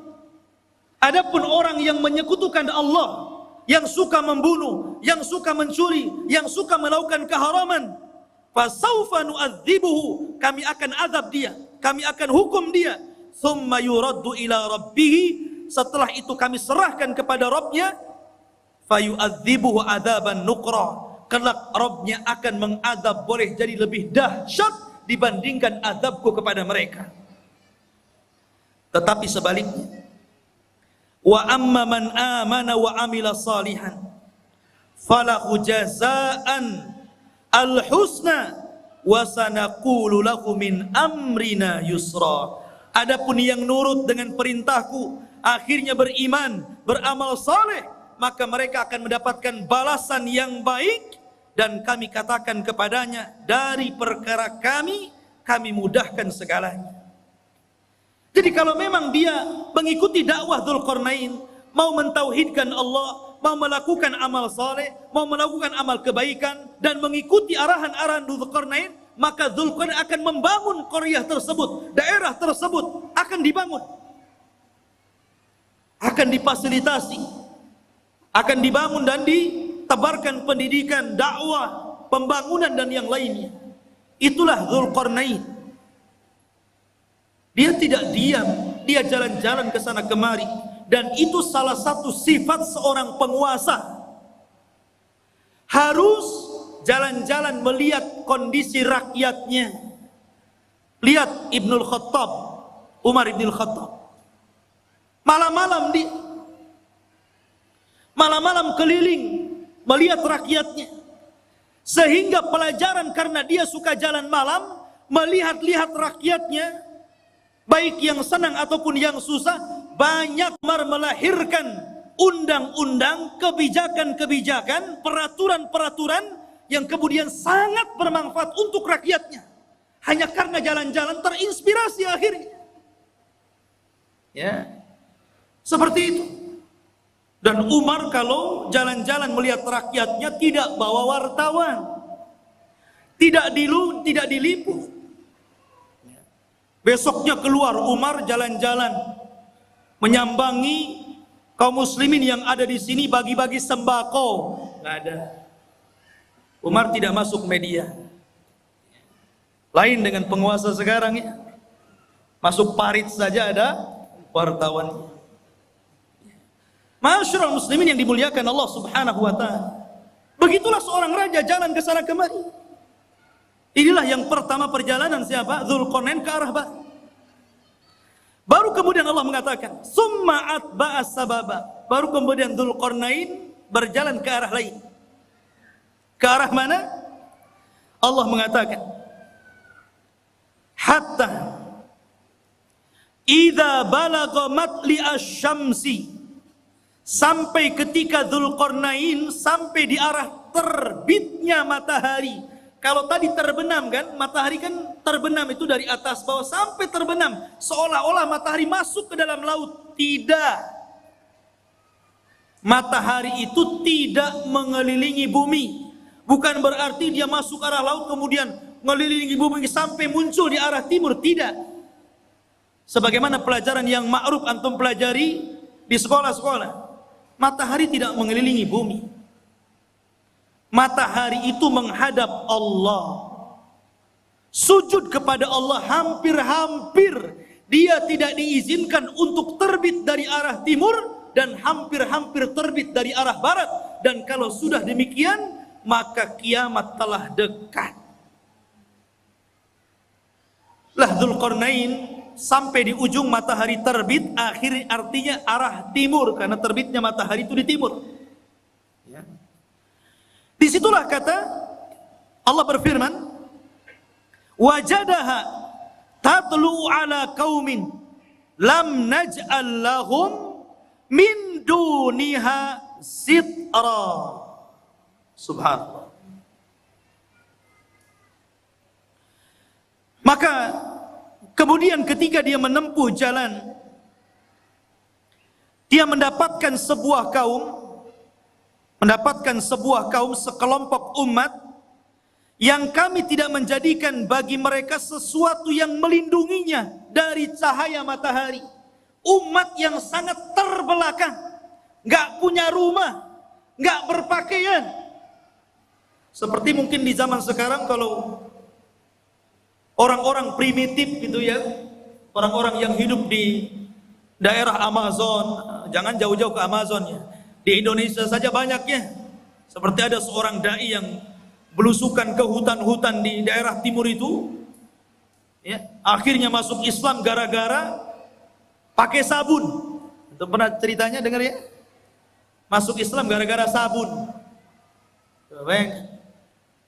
adapun orang yang menyekutukan Allah, yang suka membunuh, yang suka mencuri, yang suka melakukan keharaman, fasaufa nu'adzibuhu, kami akan azab dia, kami akan hukum dia, thumma yuraddu ila rabbih, setelah itu kami serahkan kepada Rabbnya, fayu'adzibuhu adzaban nuqra, kelak Rabbnya akan mengadab, boleh jadi lebih dahsyat dibandingkan azabku kepada mereka. Tetapi sebaliknya, wa amma man amana wa amila salihan falahu jazaan al-husna wa sanaqulu lahu min amrina yusra. Adapun yang nurut dengan perintahku, akhirnya beriman, beramal saleh, maka mereka akan mendapatkan balasan yang baik, dan kami katakan kepadanya, dari perkara kami mudahkan segalanya. Jadi kalau memang dia mengikuti dakwah Dzulqarnain, mau mentauhidkan Allah, mau melakukan amal saleh, mau melakukan amal kebaikan, dan mengikuti arahan-arahan Dzulqarnain, maka Dzulqarnain akan membangun qaryah tersebut, daerah tersebut akan dibangun, akan difasilitasi, akan dibangun dan ditebarkan pendidikan, dakwah, pembangunan dan yang lainnya. Itulah Dzulqarnain. Dia tidak diam, dia jalan-jalan ke sana kemari, dan itu salah satu sifat seorang penguasa. Harus jalan-jalan melihat kondisi rakyatnya. Lihat Ibnul Khattab, Umar Ibnul Khattab. Malam-malam keliling melihat rakyatnya. Sehingga pelajaran, karena dia suka jalan malam, melihat-lihat rakyatnya, baik yang senang ataupun yang susah, banyak melahirkan undang-undang, kebijakan-kebijakan, peraturan-peraturan yang kemudian sangat bermanfaat untuk rakyatnya. Hanya karena jalan-jalan terinspirasi akhirnya. Ya, seperti itu. Dan Umar kalau jalan-jalan melihat rakyatnya tidak bawa wartawan, tidak diliput. Besoknya keluar Umar jalan-jalan menyambangi kaum muslimin yang ada di sini, bagi-bagi sembako. Nggak ada. Umar tidak masuk media. Lain dengan penguasa sekarang ya. Masuk parit saja ada wartawan. Ma'asyiral muslimin yang dimuliakan Allah Subhanahu wa taala. Begitulah seorang raja jalan ke sana kemari. Inilah yang pertama perjalanan siapa? Dzulqarnain ke arah barat. Baru kemudian Allah mengatakan, summa atba'a sababa. Baru kemudian Dzulqarnain berjalan ke arah lain. Ke arah mana? Allah mengatakan, hatta idza balagha matli asy-syamsi sampai ketika Dzulqarnain sampai di arah terbitnya matahari. Kalau tadi terbenam kan, matahari kan terbenam itu dari atas bawah sampai terbenam, seolah-olah matahari masuk ke dalam laut. Tidak. Matahari itu tidak mengelilingi bumi. Bukan berarti dia masuk ke arah laut kemudian mengelilingi bumi sampai muncul di arah timur. Tidak. Sebagaimana pelajaran yang ma'ruf antum pelajari di sekolah-sekolah. Matahari tidak mengelilingi bumi. Matahari itu menghadap Allah. Sujud kepada Allah hampir-hampir dia tidak diizinkan untuk terbit dari arah timur dan hampir-hampir terbit dari arah barat. Dan kalau sudah demikian, maka kiamat telah dekat. Lah Dzulqarnain sampai di ujung matahari terbit, akhirnya artinya arah timur karena terbitnya matahari itu di timur. Ya. Disitulah kata Allah berfirman, wajadaha tatlu ala qaumin lam naj'al lahum min duniha sitra. Subhanallah. Maka kemudian ketika dia menempuh jalan, dia mendapatkan sebuah kaum, sekelompok umat yang kami tidak menjadikan bagi mereka sesuatu yang melindunginya dari cahaya matahari. Umat yang sangat terbelakang, gak punya rumah, gak berpakaian. Seperti mungkin di zaman sekarang kalau orang-orang primitif gitu ya, orang-orang yang hidup di daerah Amazon, jangan jauh-jauh ke Amazon ya. Di Indonesia saja banyaknya. Seperti ada seorang dai yang belusukan ke hutan-hutan di daerah timur itu, ya, akhirnya masuk Islam gara-gara pakai sabun. Itu pernah ceritanya dengar ya? Masuk Islam gara-gara sabun.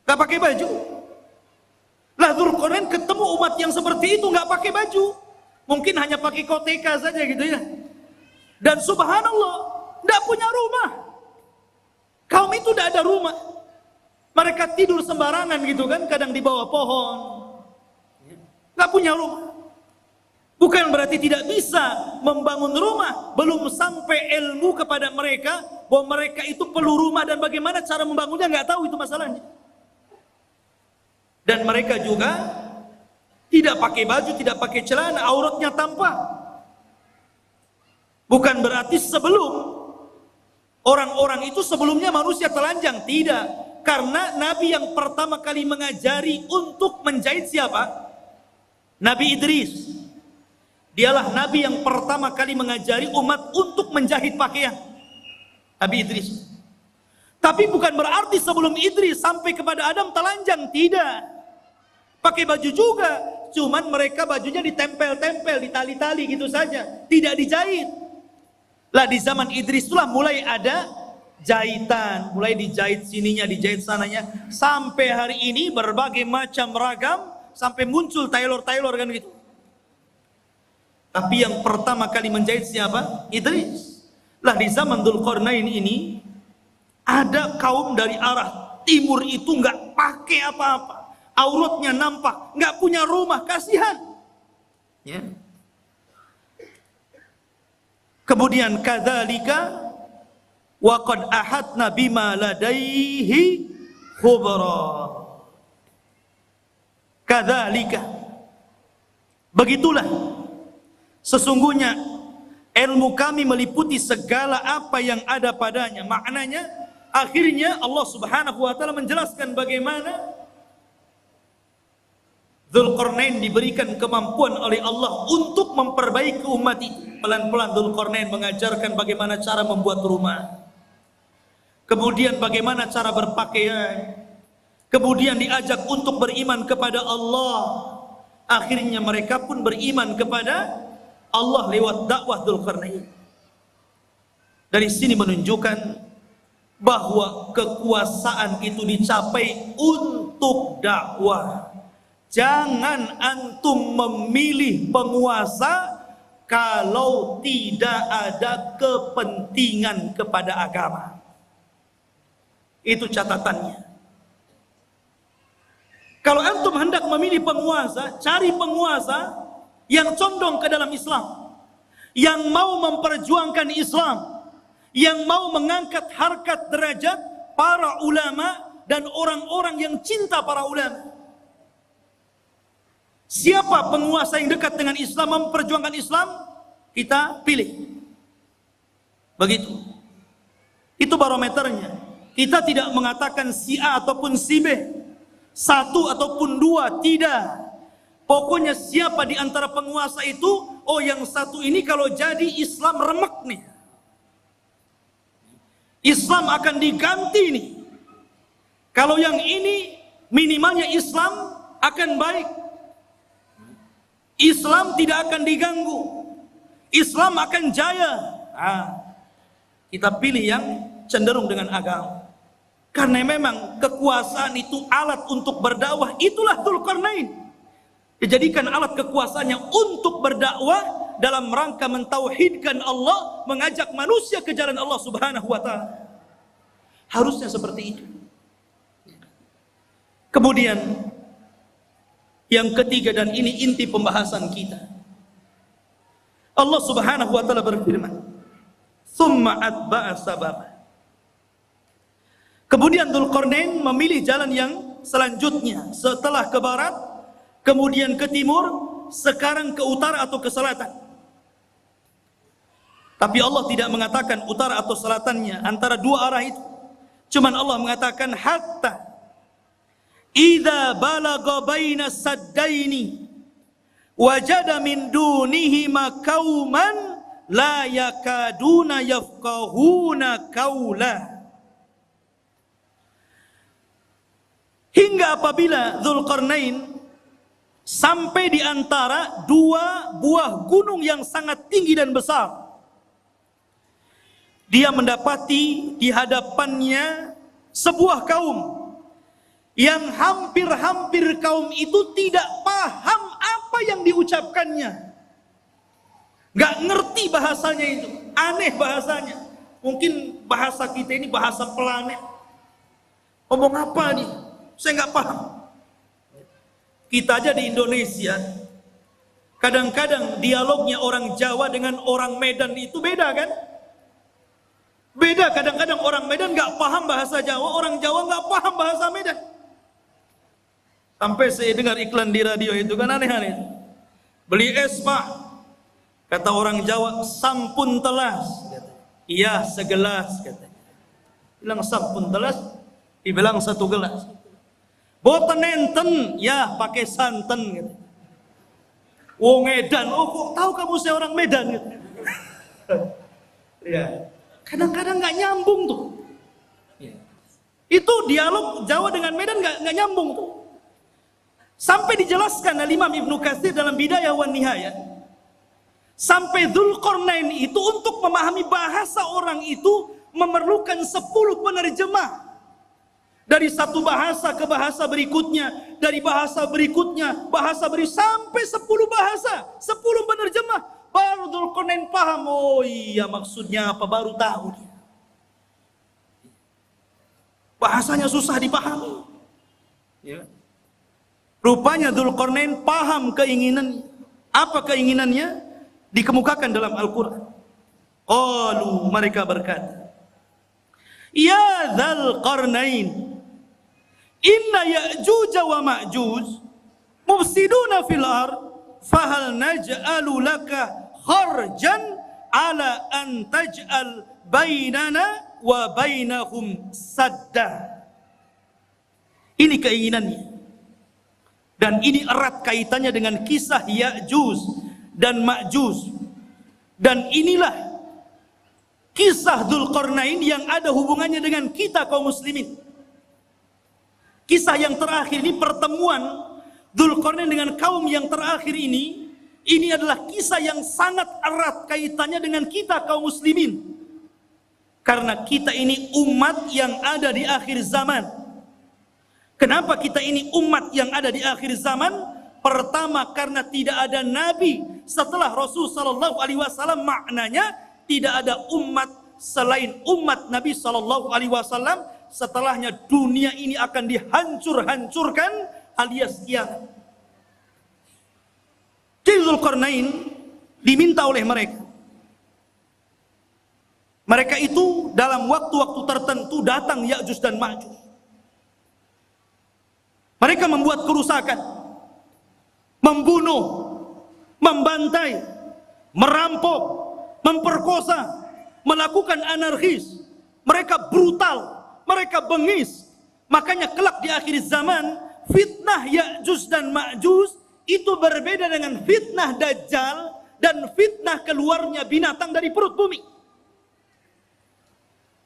Gak pakai baju. Lah Dzulqarnain ketemu umat yang seperti itu gak pakai baju. Mungkin hanya pakai koteka saja gitu ya. Dan subhanallah, tidak punya rumah. Kaum itu tidak ada rumah. Mereka tidur sembarangan gitu kan, kadang di bawah pohon. Tidak punya rumah. Bukan berarti tidak bisa membangun rumah. Belum sampai ilmu kepada mereka bahwa mereka itu perlu rumah dan bagaimana cara membangunnya nggak tahu, itu masalahnya. Dan mereka juga tidak pakai baju, tidak pakai celana, auratnya tampak. Bukan berarti orang-orang itu sebelumnya manusia telanjang, tidak. Karena Nabi yang pertama kali mengajari untuk menjahit siapa? Nabi Idris. Dialah Nabi yang pertama kali mengajari umat untuk menjahit pakaian. Nabi Idris. Tapi bukan berarti sebelum Idris sampai kepada Adam telanjang, tidak. Pakai baju juga, cuman mereka bajunya ditempel-tempel, ditali-tali gitu saja, tidak dijahit. Lah di zaman Idris itulah mulai ada jahitan, mulai dijahit sininya, dijahit sananya, sampai hari ini berbagai macam ragam, sampai muncul tailor-tailor kan gitu. Tapi yang pertama kali menjahit siapa? Idris. Lah di zaman Dzulqarnain ini ada kaum dari arah timur itu nggak pakai apa-apa, auratnya nampak, nggak punya rumah, kasihan. Ya. Kemudian kadzalika wa qad ahadna bima ladaihi khubra. Kadzalika, begitulah sesungguhnya ilmu kami meliputi segala apa yang ada padanya. Maknanya akhirnya Allah Subhanahu wa taala menjelaskan bagaimana Dzulqarnain diberikan kemampuan oleh Allah untuk memperbaiki umat itu. Pelan-pelan Dzulqarnain mengajarkan bagaimana cara membuat rumah, kemudian bagaimana cara berpakaian, kemudian diajak untuk beriman kepada Allah. Akhirnya mereka pun beriman kepada Allah lewat dakwah Dzulqarnain. Dari sini menunjukkan bahwa kekuasaan itu dicapai untuk dakwah. Jangan antum memilih penguasa kalau tidak ada kepentingan kepada agama. Itu catatannya. Kalau antum hendak memilih penguasa, cari penguasa yang condong ke dalam Islam, yang mau memperjuangkan Islam, yang mau mengangkat harkat derajat para ulama dan orang-orang yang cinta para ulama. Siapa penguasa yang dekat dengan Islam, memperjuangkan Islam, kita pilih. Begitu. Itu barometernya. Kita tidak mengatakan si A ataupun si B, satu ataupun dua, tidak. Pokoknya siapa di antara penguasa itu, oh yang satu ini kalau jadi Islam remek nih, Islam akan diganti nih. Kalau yang ini minimalnya Islam akan baik, Islam tidak akan diganggu, Islam akan jaya. Kita pilih yang cenderung dengan agama. Karena memang kekuasaan itu alat untuk berdakwah. Itulah Dzulqarnain. Dijadikan alat kekuasaannya untuk berdakwah dalam rangka mentauhidkan Allah, mengajak manusia ke jalan Allah Subhanahu wa taala. Harusnya seperti itu. Kemudian yang ketiga, dan ini inti pembahasan kita. Allah Subhanahu wa taala berfirman, "Tsumma atba'a sababa." Kemudian Dzulqarnain memilih jalan yang selanjutnya, setelah ke barat, kemudian ke timur, sekarang ke utara atau ke selatan. Tapi Allah tidak mengatakan utara atau selatannya, antara dua arah itu. Cuman Allah mengatakan hatta idza balagha baina saddaini wajada min dunihima qauman la yakaduna yafqahuna qaula. Hingga apabila Dzulqarnain sampai di antara dua buah gunung yang sangat tinggi dan besar, dia mendapati di hadapannya sebuah kaum yang hampir-hampir kaum itu tidak paham apa yang diucapkannya, gak ngerti bahasanya itu, aneh bahasanya. Mungkin bahasa kita ini bahasa planet, ngomong apa nih, saya gak paham. Kita aja di Indonesia, kadang-kadang dialognya orang Jawa dengan orang Medan itu beda kan? Beda, kadang-kadang orang Medan gak paham bahasa Jawa, orang Jawa gak paham bahasa Medan. Sampai saya dengar iklan di radio itu kan aneh-aneh. Beli es pak, kata orang Jawa, sampun telas. Iya segelas katanya. Bilang sampun telas, dibilang satu gelas. Boten enten, ya pakai santen gitu. Wong Medan, oh kok tahu kamu saya orang Medan gitu. Ya, kadang-kadang nggak nyambung tuh. Ya. Itu dialog Jawa dengan Medan nggak nyambung tuh. Sampai dijelaskan oleh Imam Ibnu Katsir dalam Bidayah wan Nihayah. Sampai Dzulqarnain itu untuk memahami bahasa orang itu memerlukan 10 penerjemah. Dari satu bahasa ke bahasa berikutnya, dari bahasa berikutnya, sampai 10 bahasa, 10 penerjemah. Baru Dzulqarnain paham, oh iya maksudnya apa, baru tahu dia. Bahasanya susah dipahami. Ya. Rupanya Dzulqarnain paham keinginannya. Apa keinginannya? Dikemukakan dalam Al-Quran. Qalu, mereka berkata, ya Dzulqarnain, inna Ya'juj wa Ma'juj mufsiduna fil ard fahal naj'alu laka kharjan ala an taj'al bainana wa bainahum sadda. Ini keinginannya, dan ini erat kaitannya dengan kisah Ya'juj dan Ma'juj. Dan inilah kisah Dzulqarnain yang ada hubungannya dengan kita kaum muslimin. Kisah yang terakhir ini, pertemuan Dzulqarnain dengan kaum yang terakhir ini adalah kisah yang sangat erat kaitannya dengan kita kaum muslimin. Karena kita ini umat yang ada di akhir zaman. Kenapa kita ini umat yang ada di akhir zaman? Pertama, karena tidak ada nabi setelah Rasul sallallahu alaihi wasallam, maknanya tidak ada umat selain umat Nabi sallallahu alaihi wasallam. Setelahnya dunia ini akan dihancur-hancurkan alias kiamat. Jadi Dzulqarnain diminta oleh mereka. Mereka itu dalam waktu-waktu tertentu datang Ya'juj dan Ma'juj. Mereka membuat kerusakan, membunuh, membantai, merampok, memperkosa, melakukan anarkis. Mereka brutal, mereka bengis. Makanya kelak di akhir zaman, fitnah Ya'juj dan Ma'juj itu berbeda dengan fitnah Dajjal dan fitnah keluarnya binatang dari perut bumi.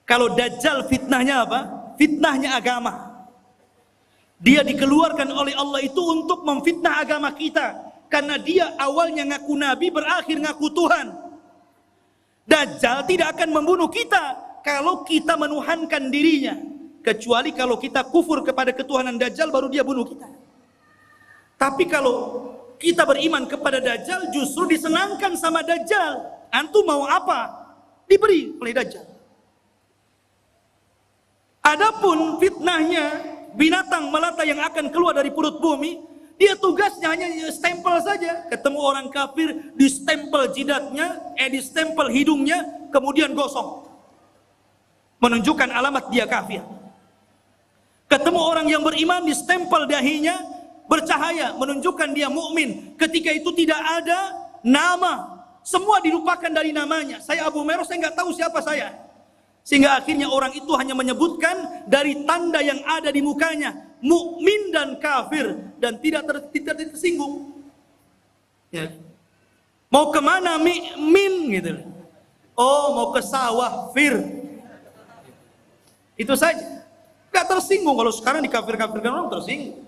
Kalau Dajjal fitnahnya apa? Fitnahnya agama. Dia dikeluarkan oleh Allah itu untuk memfitnah agama kita. Karena dia awalnya ngaku nabi, berakhir ngaku Tuhan. Dajjal tidak akan membunuh kita kalau kita menuhankan dirinya. Kecuali kalau kita kufur kepada ketuhanan Dajjal, baru dia bunuh kita. Tapi kalau kita beriman kepada Dajjal, justru disenangkan sama Dajjal. Antum mau apa? Diberi oleh Dajjal. Adapun fitnahnya binatang melata yang akan keluar dari perut bumi, dia tugasnya hanya stempel saja. Ketemu orang kafir, distempel jidatnya, distempel hidungnya, kemudian gosong, menunjukkan alamat dia kafir. Ketemu orang yang beriman, distempel dahinya, bercahaya, menunjukkan dia mukmin. Ketika itu tidak ada nama, semua dilupakan dari namanya. Saya Abu Meros, saya nggak tahu siapa saya. Sehingga akhirnya orang itu hanya menyebutkan dari tanda yang ada di mukanya, mukmin dan kafir, dan tidak tersinggung. Ya. Mau kemana min gitu? Oh, mau ke sawah fir. Itu saja. Gak tersinggung. Kalau sekarang dikafir-kafirkan orang tersinggung.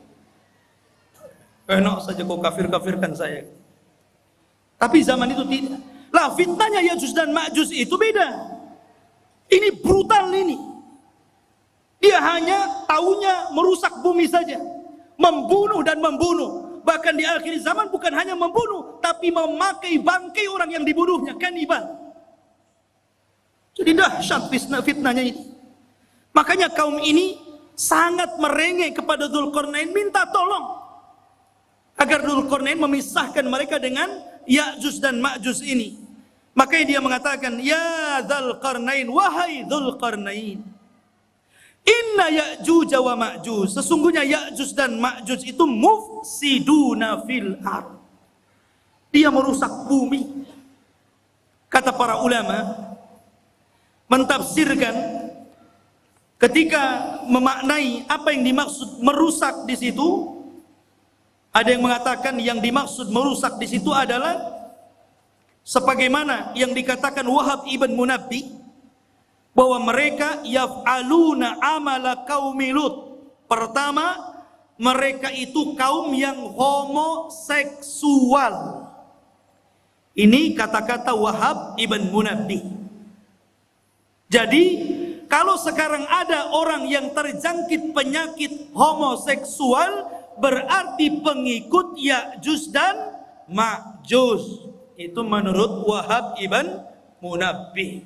Enak saja kau kafir-kafirkan saya. Tapi zaman itu tidak. Lah fitnahnya Ya'juj dan Ma'juj itu beda. Ini brutal ini. Dia hanya taunya merusak bumi saja, membunuh dan membunuh. Bahkan di akhir zaman bukan hanya membunuh, tapi memakai bangkai orang yang dibunuhnya, kanibal. Jadi dahsyat fitnahnya ini. Makanya kaum ini sangat merengek kepada Dzulqarnain, minta tolong agar Dzulqarnain memisahkan mereka dengan Ya'juj dan Ma'juj ini. Makanya dia mengatakan, ya Dzulqarnain, wahai Dzulqarnain, inna Ya'juj wa Ma'juj, sesungguhnya Ya'juj dan Ma'juj itu mufsiduna fil ard, dia merusak bumi. Kata para ulama mentafsirkan ketika memaknai apa yang dimaksud merusak di situ, ada yang mengatakan yang dimaksud merusak di situ adalah sebagaimana yang dikatakan Wahab ibn Munabbih, bahwa mereka yaf'aluna amala qaumi Lut. Pertama, mereka itu kaum yang homoseksual. Ini kata-kata Wahab ibn Munabbih. Jadi kalau sekarang ada orang yang terjangkit penyakit homoseksual, berarti pengikut Ya'juj dan Ma'juj. Itu menurut Wahab ibn Munabbih.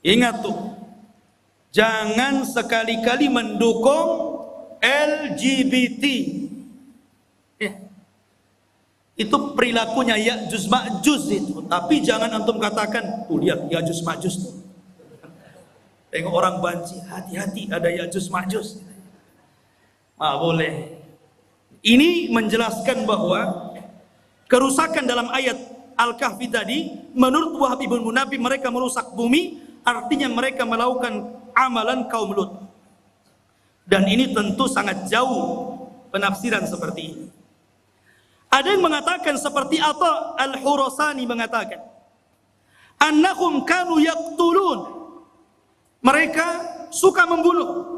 Ingat tuh, jangan sekali-kali mendukung LGBT. Ya. Itu perilakunya Ya'juj Ma'juj itu. Tapi jangan antum katakan, tuh dia Ya'juj Ma'juj tuh. Tengok orang banci, hati-hati ada Ya'juj Ma'juj. Boleh. Ini menjelaskan bahwa kerusakan dalam ayat Al-Kahfi tadi, menurut Wahab ibn Munabbih, mereka merusak bumi, artinya mereka melakukan amalan kaum Lut. Dan ini tentu sangat jauh penafsiran seperti ini. Ada yang mengatakan seperti Atha Al-Khurasani mengatakan, annahum kanu yaqtulun, mereka suka membunuh.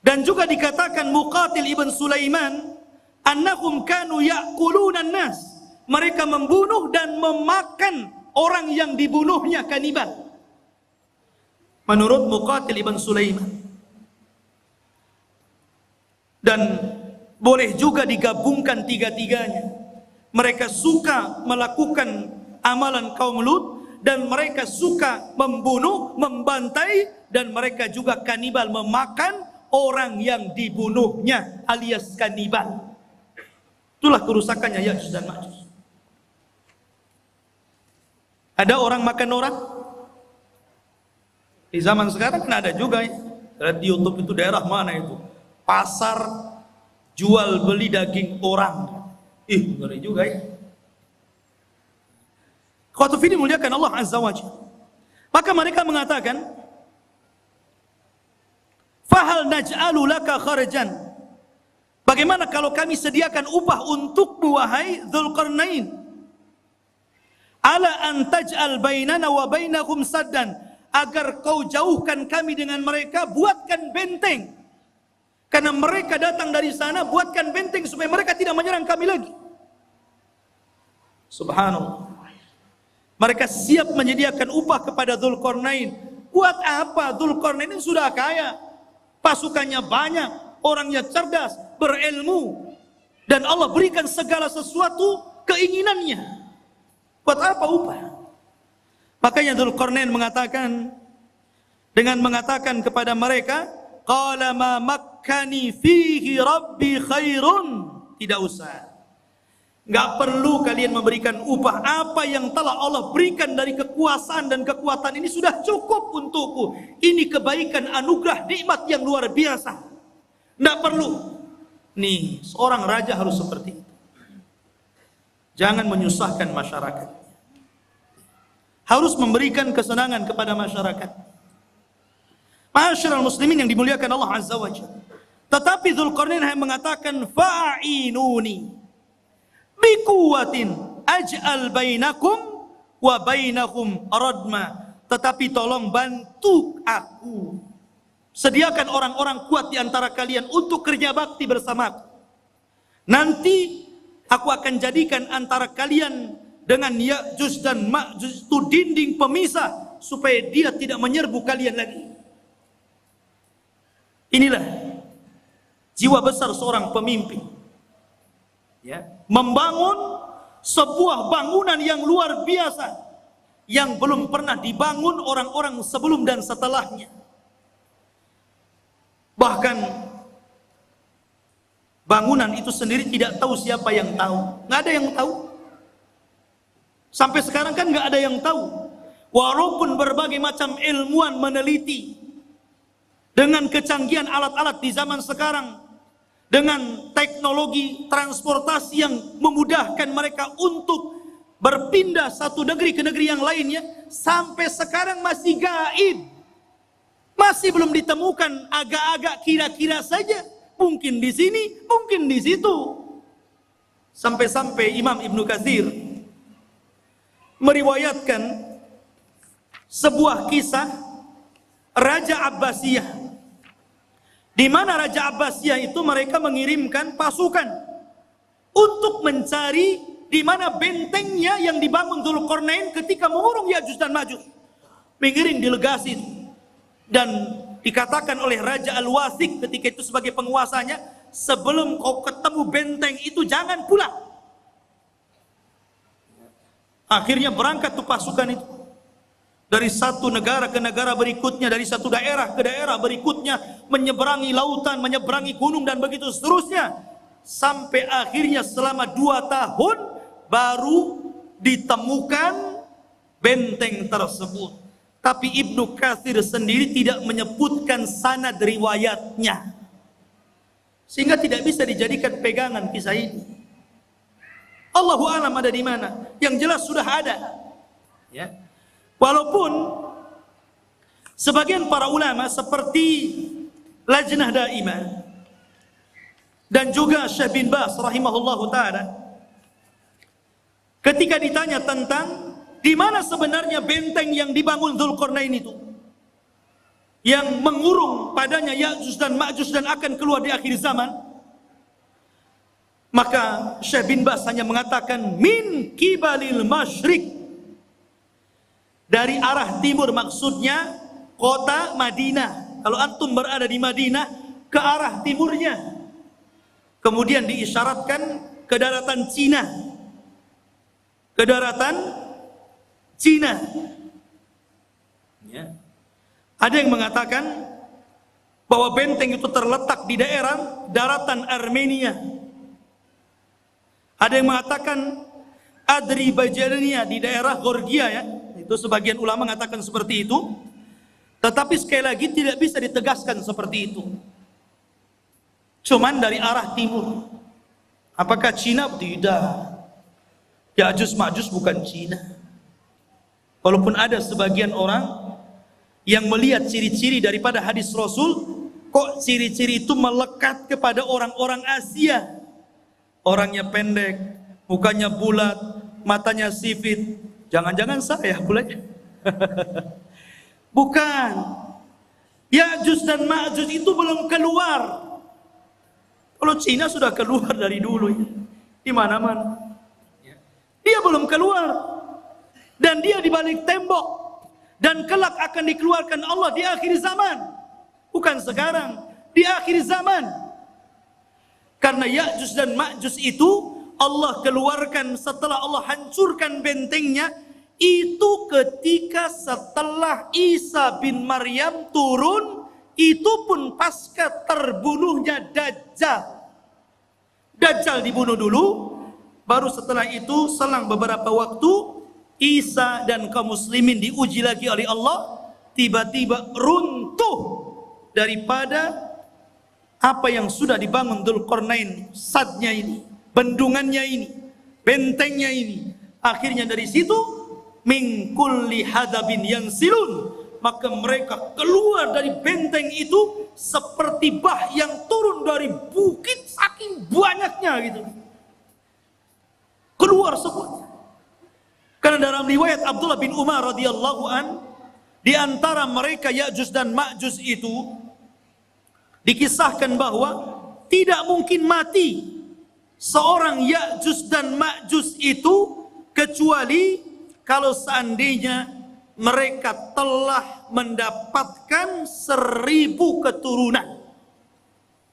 Dan juga dikatakan Muqatil ibn Sulaiman, annahum kanu ya'kuluna nas, mereka membunuh dan memakan orang yang dibunuhnya, kanibal. Menurut Muqatil ibn Sulaiman. Dan boleh juga digabungkan tiga-tiganya. mereka suka melakukan amalan kaum Lut, dan mereka suka membunuh, membantai, dan mereka juga kanibal, memakan orang yang dibunuhnya alias kanibal. Itulah kerusakannya Ya'juj dan Ma'juj. Ada orang makan orang? Di zaman sekarang kan ada juga ya. Di YouTube itu daerah mana itu? Pasar jual beli daging orang. Ngeri juga ya. Khotufini muliakan Allah Azza wa Jalla. Maka mereka mengatakan, fahal naj'alu laka kharjan. Bagaimana kalau kami sediakan upah untukmu wahai Dzulqarnain? Ala an taj'al bainana wa bainahum saddan, agar kau jauhkan kami dengan mereka, buatkan benteng. Karena mereka datang dari sana, buatkan benteng supaya mereka tidak menyerang kami lagi. Subhanallah. Mereka siap menyediakan upah kepada Dzulqarnain. Buat apa? Dzulqarnain ini sudah kaya, pasukannya banyak, orangnya cerdas, berilmu, dan Allah berikan segala sesuatu keinginannya. Buat apa upah? Makanya Dzulqarnain mengatakan, dengan mengatakan kepada mereka, qala ma makkani fihi rabbi khairun. Tidak usah, nggak perlu kalian memberikan upah. Apa yang telah Allah berikan dari kekuasaan dan kekuatan ini sudah cukup untukku. Ini kebaikan, anugerah, nikmat yang luar biasa. Nggak perlu. Nih, seorang raja harus seperti itu. Jangan menyusahkan masyarakat. Harus memberikan kesenangan kepada masyarakat. Ma'asyiral muslimin yang dimuliakan Allah Azza wa Jalla. Tetapi Dzulqarnain hanya mengatakan, fa'inuni biquwatin aj'al bainakum wa bainahum radma. Tetapi tolong bantu aku. Sediakan orang-orang kuat di antara kalian untuk kerja bakti bersamaku. Nanti aku akan jadikan antara kalian dengan Ya'juj dan Ma'juj itu dinding pemisah, supaya dia tidak menyerbu kalian lagi. Inilah jiwa besar seorang pemimpin, ya, membangun sebuah bangunan yang luar biasa yang belum pernah dibangun orang-orang sebelum dan setelahnya. Bahkan bangunan itu sendiri tidak tahu siapa yang tahu. Nggak ada yang tahu. Sampai sekarang kan nggak ada yang tahu. Walaupun berbagai macam ilmuwan meneliti, dengan kecanggihan alat-alat di zaman sekarang, dengan teknologi transportasi yang memudahkan mereka untuk berpindah satu negeri ke negeri yang lainnya, sampai sekarang masih gaib. Masih belum ditemukan, agak-agak kira-kira saja. Mungkin di sini, mungkin di situ. Sampai-sampai Imam Ibnu Katsir meriwayatkan sebuah kisah Raja Abbasiyah, di mana Raja Abbasiyah itu mereka mengirimkan pasukan untuk mencari di mana bentengnya yang dibangun Dzulqarnain ketika mengurung Ya'juj dan Ma'juj. Mengirim delegasi, dan dikatakan oleh Raja Al-Wasik ketika itu sebagai penguasanya, sebelum kau ketemu benteng itu jangan pulang. Akhirnya berangkat tuh pasukan itu dari satu negara ke negara berikutnya, dari satu daerah ke daerah berikutnya, menyeberangi lautan, menyeberangi gunung, dan begitu seterusnya, sampai akhirnya selama 2 tahun baru ditemukan benteng tersebut. Tapi Ibnu Katsir sendiri tidak menyebutkan sanad riwayatnya, sehingga tidak bisa dijadikan pegangan kisah ini. Allahu a'lam ada di mana. Yang jelas sudah ada, ya. Walaupun sebagian para ulama seperti Lajnah Daimah dan juga Syekh bin Baz rahimahullahu taala, ketika ditanya tentang di mana sebenarnya benteng yang dibangun Dzulqarnain itu, yang mengurung padanya Ya'juj dan Ma'juj dan akan keluar di akhir zaman, maka Syekh bin Baz hanya mengatakan min kibalil masyriq, dari arah timur, maksudnya kota Madinah. Kalau antum berada di Madinah, ke arah timurnya. Kemudian diisyaratkan ke daratan Cina, ke daratan Cina. Ya. Ada yang mengatakan bahwa benteng itu terletak di daerah daratan Armenia. Ada yang mengatakan Azerbaijan di daerah Georgia, ya. Itu sebagian ulama mengatakan seperti itu. Tetapi sekali lagi tidak bisa ditegaskan seperti itu. Cuman dari arah timur. Apakah Cina? Tidak. Ya'juj Ma'juj bukan Cina. Walaupun ada sebagian orang yang melihat ciri-ciri daripada hadis Rasul, kok ciri-ciri itu melekat kepada orang-orang Asia. Orangnya pendek, mukanya bulat, matanya sipit. Jangan-jangan saya bulatnya. Bukan. Ya'juj dan Ma'juj itu belum keluar. Kalau Cina sudah keluar dari dulu, ya. Di mana-mana. Dia belum keluar. Dan dia di balik tembok. Dan kelak akan dikeluarkan Allah di akhir zaman. Bukan sekarang, di akhir zaman. Karena Ya'juj dan Ma'juj itu Allah keluarkan setelah Allah hancurkan bentengnya. Itu ketika setelah Isa bin Maryam turun, itu pun pasca terbunuhnya Dajjal. Dajjal dibunuh dulu, baru setelah itu selang beberapa waktu Isa dan kaum muslimin diuji lagi oleh Allah, tiba-tiba runtuh daripada apa yang sudah dibangun Dzulqarnain, sadnya ini, bendungannya ini, bentengnya ini. Akhirnya dari situ min kulli hadabin yansilun, maka mereka keluar dari benteng itu seperti bah yang turun dari bukit, saking banyaknya gitu. Keluar semuanya. Karena dalam riwayat Abdullah bin Umar radhiyallahu an, di antara mereka Ya'juj dan Ma'juj itu dikisahkan bahwa tidak mungkin mati seorang Ya'juj dan Ma'juj itu kecuali kalau seandainya mereka telah mendapatkan 1000 keturunan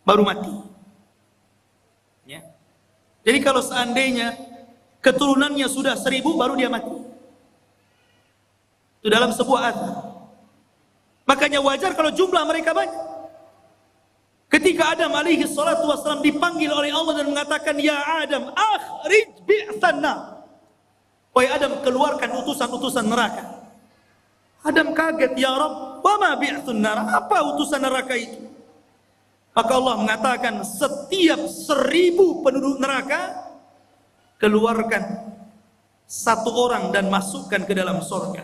baru mati. Ya. Jadi kalau seandainya keturunannya sudah 1000 baru dia mati. Itu dalam sebuah azab. Makanya wajar kalau jumlah mereka banyak. Ketika Adam alaihi salatu wassalam dipanggil oleh Allah dan mengatakan, "Ya Adam, akhrij bi'thanna." Wahai Adam, keluarkan utusan-utusan neraka. Adam kaget, "Ya Rabb, wa ma bi'thun nar?" Apa utusan neraka itu? Maka Allah mengatakan, setiap 1000 penduduk neraka keluarkan satu orang dan masukkan ke dalam surga.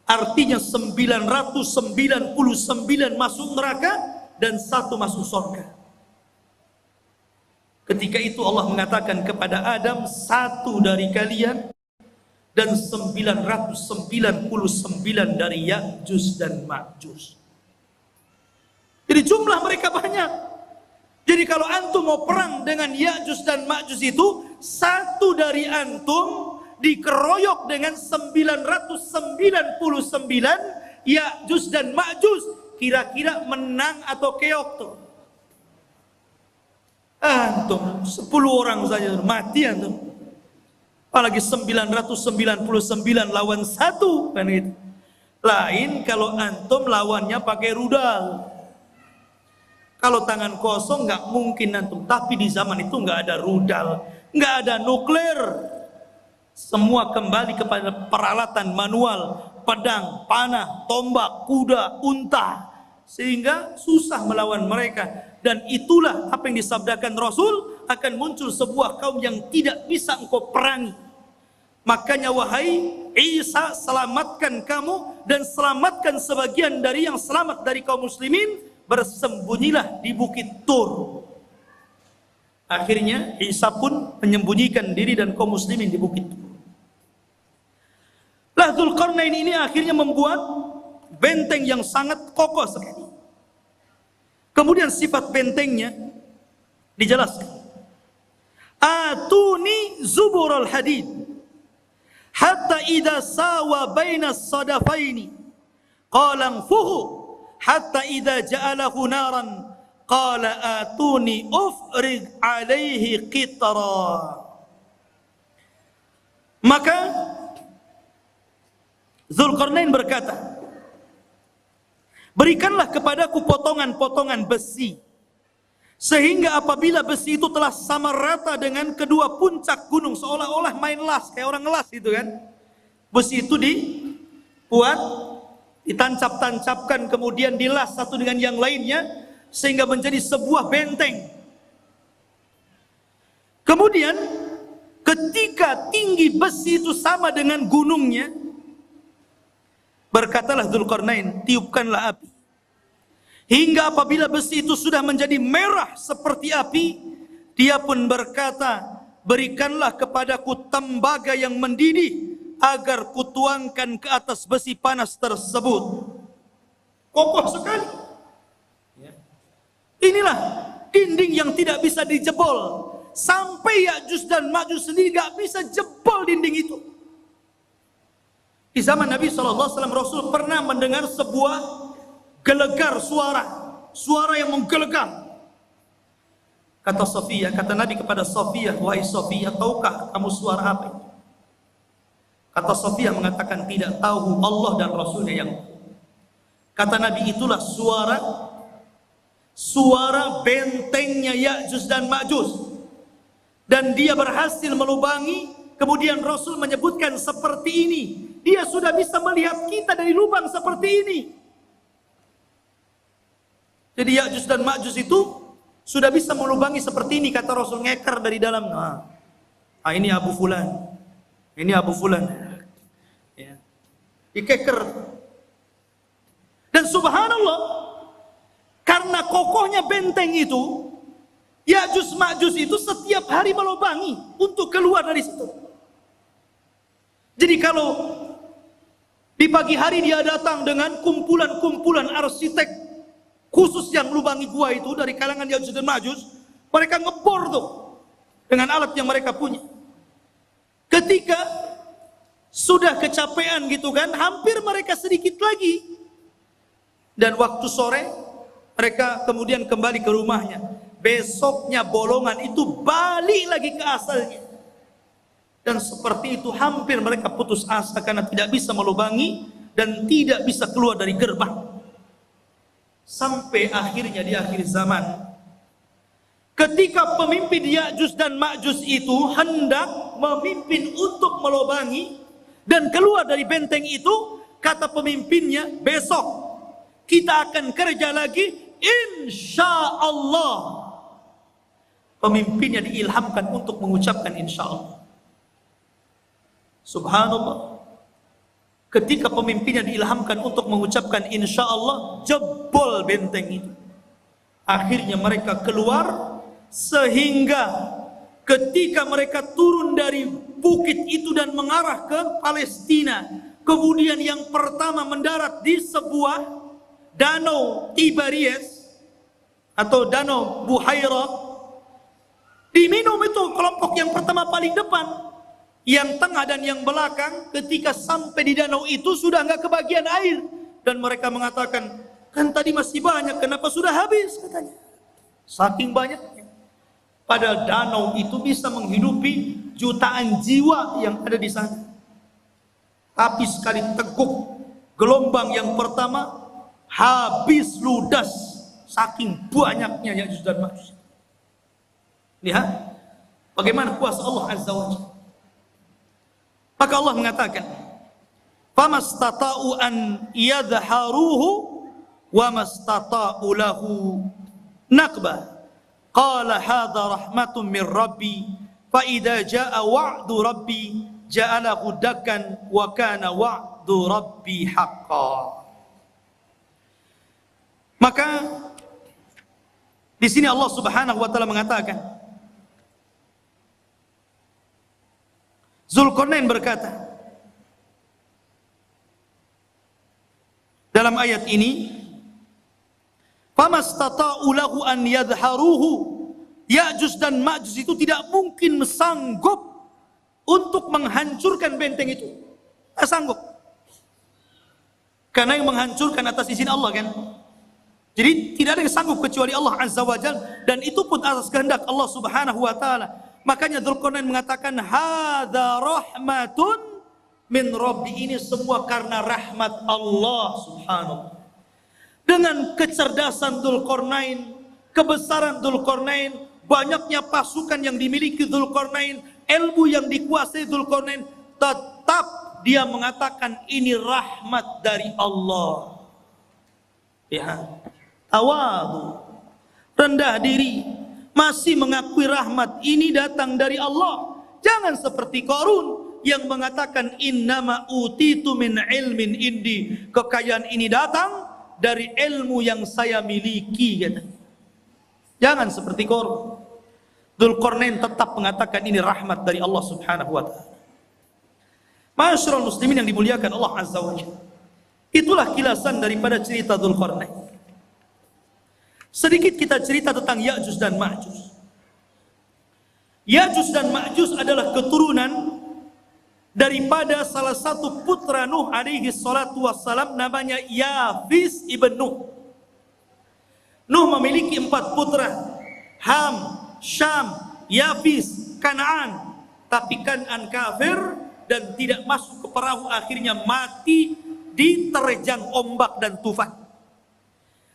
Artinya 999 masuk neraka dan 1 masuk surga. Ketika itu Allah mengatakan kepada Adam, 1 dari kalian dan 999 dari Ya'juj dan Ma'juj. Jadi jumlah mereka banyak. Jadi kalau antum mau perang dengan Ya'juj dan Ma'juj itu, 1 dari antum dikeroyok dengan 999 Ya'juj dan Ma'juj. Kira-kira menang atau keok tuh? Antum 10 orang saja mati antum. Apalagi 999 lawan 1 kan gitu. Lain kalau antum lawannya pakai rudal. Kalau tangan kosong nggak mungkin antum. Tapi di zaman itu nggak ada rudal, nggak ada nuklir. Semua kembali kepada peralatan manual, pedang, panah, tombak, kuda, unta. Sehingga susah melawan mereka. Dan itulah apa yang disabdakan Rasul, akan muncul sebuah kaum yang tidak bisa engkau perangi. Makanya wahai Isa, selamatkan kamu dan selamatkan sebagian dari yang selamat dari kaum muslimin, bersembunyilah di bukit Tur. Akhirnya Isa pun menyembunyikan diri dan kaum muslimin di bukit Tur. Dzulqarnain ini akhirnya membuat benteng yang sangat kokoh sekali. Kemudian sifat bentengnya dijelaskan. Atuni zuburul hadid hatta idza sawa baina as-sadafaini qala anfuhu hatta idza ja'alahu naran qala atuni ufrig alaihi qitra. Maka Dzulqarnain berkata, berikanlah kepadaku potongan-potongan besi, sehingga apabila besi itu telah sama rata dengan kedua puncak gunung, seolah-olah main las, kayak orang ngelas gitu kan. Besi itu dibuat, ditancap-tancapkan, kemudian dilas satu dengan yang lainnya, sehingga menjadi sebuah benteng. Kemudian ketika tinggi besi itu sama dengan gunungnya, berkatalah Dzulqarnain, tiupkanlah api. Hingga apabila besi itu sudah menjadi merah seperti api, dia pun berkata, berikanlah kepadaku tembaga yang mendidih, agar kutuangkan ke atas besi panas tersebut. Kokoh sekali. Inilah dinding yang tidak bisa dijebol. Sampai Ya'juj dan Ma'juj sendiri gak bisa jebol dinding itu. Di zaman Nabi SAW, Rasul pernah mendengar sebuah gelegar suara yang menggelegar. Kata Sofia, kata Nabi kepada Sofia, wahai Sofia, tahukah kamu suara apa itu? Kata Sofia mengatakan, tidak tahu, Allah dan Rasulnya yang. Kata Nabi, itulah suara bentengnya Ya'juj dan Ma'juj. Dan dia berhasil melubangi. Kemudian Rasul menyebutkan seperti ini, dia sudah bisa melihat kita dari lubang seperti ini. Jadi Ya'juj dan Ma'juj itu sudah bisa melubangi seperti ini, kata Rasul, ngeker dari dalam. Ini Abu Fulan, ini Abu Fulan, ya. Dikeker. Dan subhanallah, karena kokohnya benteng itu, Ya'juj Ma'juj itu setiap hari melubangi untuk keluar dari situ. Jadi kalau di pagi hari dia datang dengan kumpulan-kumpulan arsitek khusus yang melubangi gua itu dari kalangan Ya'juj dan Ma'juj, mereka ngebor tuh dengan alat yang mereka punya. Ketika sudah kecapean gitu kan, hampir mereka sedikit lagi, dan waktu sore mereka kemudian kembali ke rumahnya. Besoknya bolongan itu balik lagi ke asalnya. Dan seperti itu hampir mereka putus asa karena tidak bisa melubangi dan tidak bisa keluar dari gerbang. Sampai akhirnya di akhir zaman, ketika pemimpin Ya'juj dan Ma'juj itu hendak memimpin untuk melubangi dan keluar dari benteng itu, kata pemimpinnya, besok kita akan kerja lagi, insya Allah. Pemimpinnya diilhamkan untuk mengucapkan insya Allah. Subhanallah. Ketika pemimpinnya diilhamkan untuk mengucapkan insya Allah, jebol benteng itu. Akhirnya mereka keluar, sehingga ketika mereka turun dari bukit itu dan mengarah ke Palestina, kemudian yang pertama mendarat di sebuah danau Tiberias atau danau Buhairah. Diminum itu kelompok yang pertama paling depan. Yang tengah dan yang belakang ketika sampai di danau itu sudah nggak kebagian air. Dan mereka mengatakan, kan tadi masih banyak, kenapa sudah habis, katanya. Saking banyaknya. Padahal danau itu bisa menghidupi jutaan jiwa yang ada di sana. Tapi sekali teguk gelombang yang pertama, habis ludas saking banyaknya Ya'juj dan Ma'juj. Lihat bagaimana kuasa Allah Azza wa Jalla. Maka Allah mengatakan, "Famastata'u an yadharuhu wa mastata'u lahu naqba. Qala hadha rahmatun min Rabbi, fa idza jaa'a wa'du Rabbi ja'alahu dakkan wa kana wa'du Rabbi haqqan." Maka di sini Allah Subhanahu wa taala mengatakan, Dzulqarnain berkata dalam ayat ini, "Famastata'u lahu an yadharuhu." Ya'juj dan Ma'juj itu tidak mungkin sanggup untuk menghancurkan benteng itu. Tak sanggup. Karena yang menghancurkan atas izin Allah kan. Jadi tidak ada yang sanggup kecuali Allah Azza wa Jalla, dan itu pun atas kehendak Allah Subhanahu wa taala. Makanya Dzulqarnain mengatakan hadza rahmatun min Rabbi, ini semua karena rahmat Allah subhanahu. Dengan kecerdasan Dzulqarnain, kebesaran Dzulqarnain, banyaknya pasukan yang dimiliki Dzulqarnain, ilmu yang dikuasai Dzulqarnain, tetap dia mengatakan ini rahmat dari Allah. Ya, tawadu, rendah diri, masih mengakui rahmat ini datang dari Allah. Jangan seperti Qarun yang mengatakan innama utitu min ilmin indi, kekayaan ini datang dari ilmu yang saya miliki, katanya. Jangan seperti Qarun. Dzulqarnain tetap mengatakan ini rahmat dari Allah subhanahu wa ta'ala. Ma'asyiral muslimin yang dimuliakan Allah azza wa jalla, itulah kilasan daripada cerita Dzulqarnain. Sedikit kita cerita tentang Ya'juj dan Ma'juj. Ya'juj dan Ma'juj adalah keturunan daripada salah satu putra Nuh alaihi salatu wassalam, namanya Yafis ibn Nuh. Nuh memiliki 4 putra, Ham, Syam, Yafis, Kan'an. Tapi Kan'an kafir dan tidak masuk ke perahu, akhirnya mati diterjang ombak dan tufan.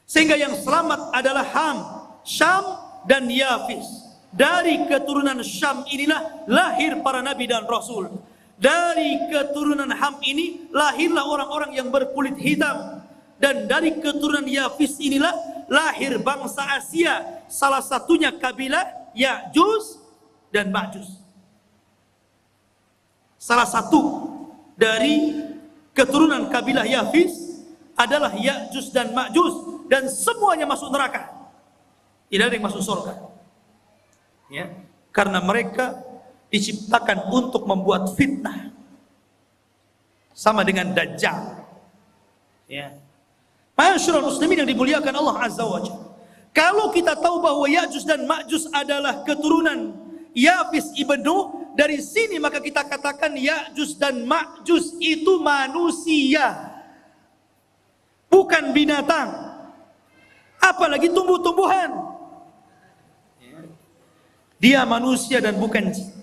Sehingga yang selamat adalah Ham, Syam, dan Yafis. Dari keturunan Syam inilah lahir para nabi dan rasul. Dari keturunan Ham ini lahirlah orang-orang yang berkulit hitam. Dan dari keturunan Yafis inilah lahir bangsa Asia, salah satunya kabilah Ya'juj dan Ma'juj. Salah satu dari keturunan kabilah Yafis adalah Ya'juj dan Ma'juj, dan semuanya masuk neraka. Tidak ada yang masuk surga. Ya, karena mereka diciptakan untuk membuat fitnah. Sama dengan Dajjal. Ya. Ma'asyiral muslimin yang dimuliakan Allah azza wa jalla. Kalau kita tahu bahwa Ya'juj dan Ma'juj adalah keturunan Yafis ibn Nuh, dari sini maka kita katakan Ya'juj dan Ma'juj itu manusia, bukan binatang, apalagi tumbuh-tumbuhan. Dia manusia dan bukan jin.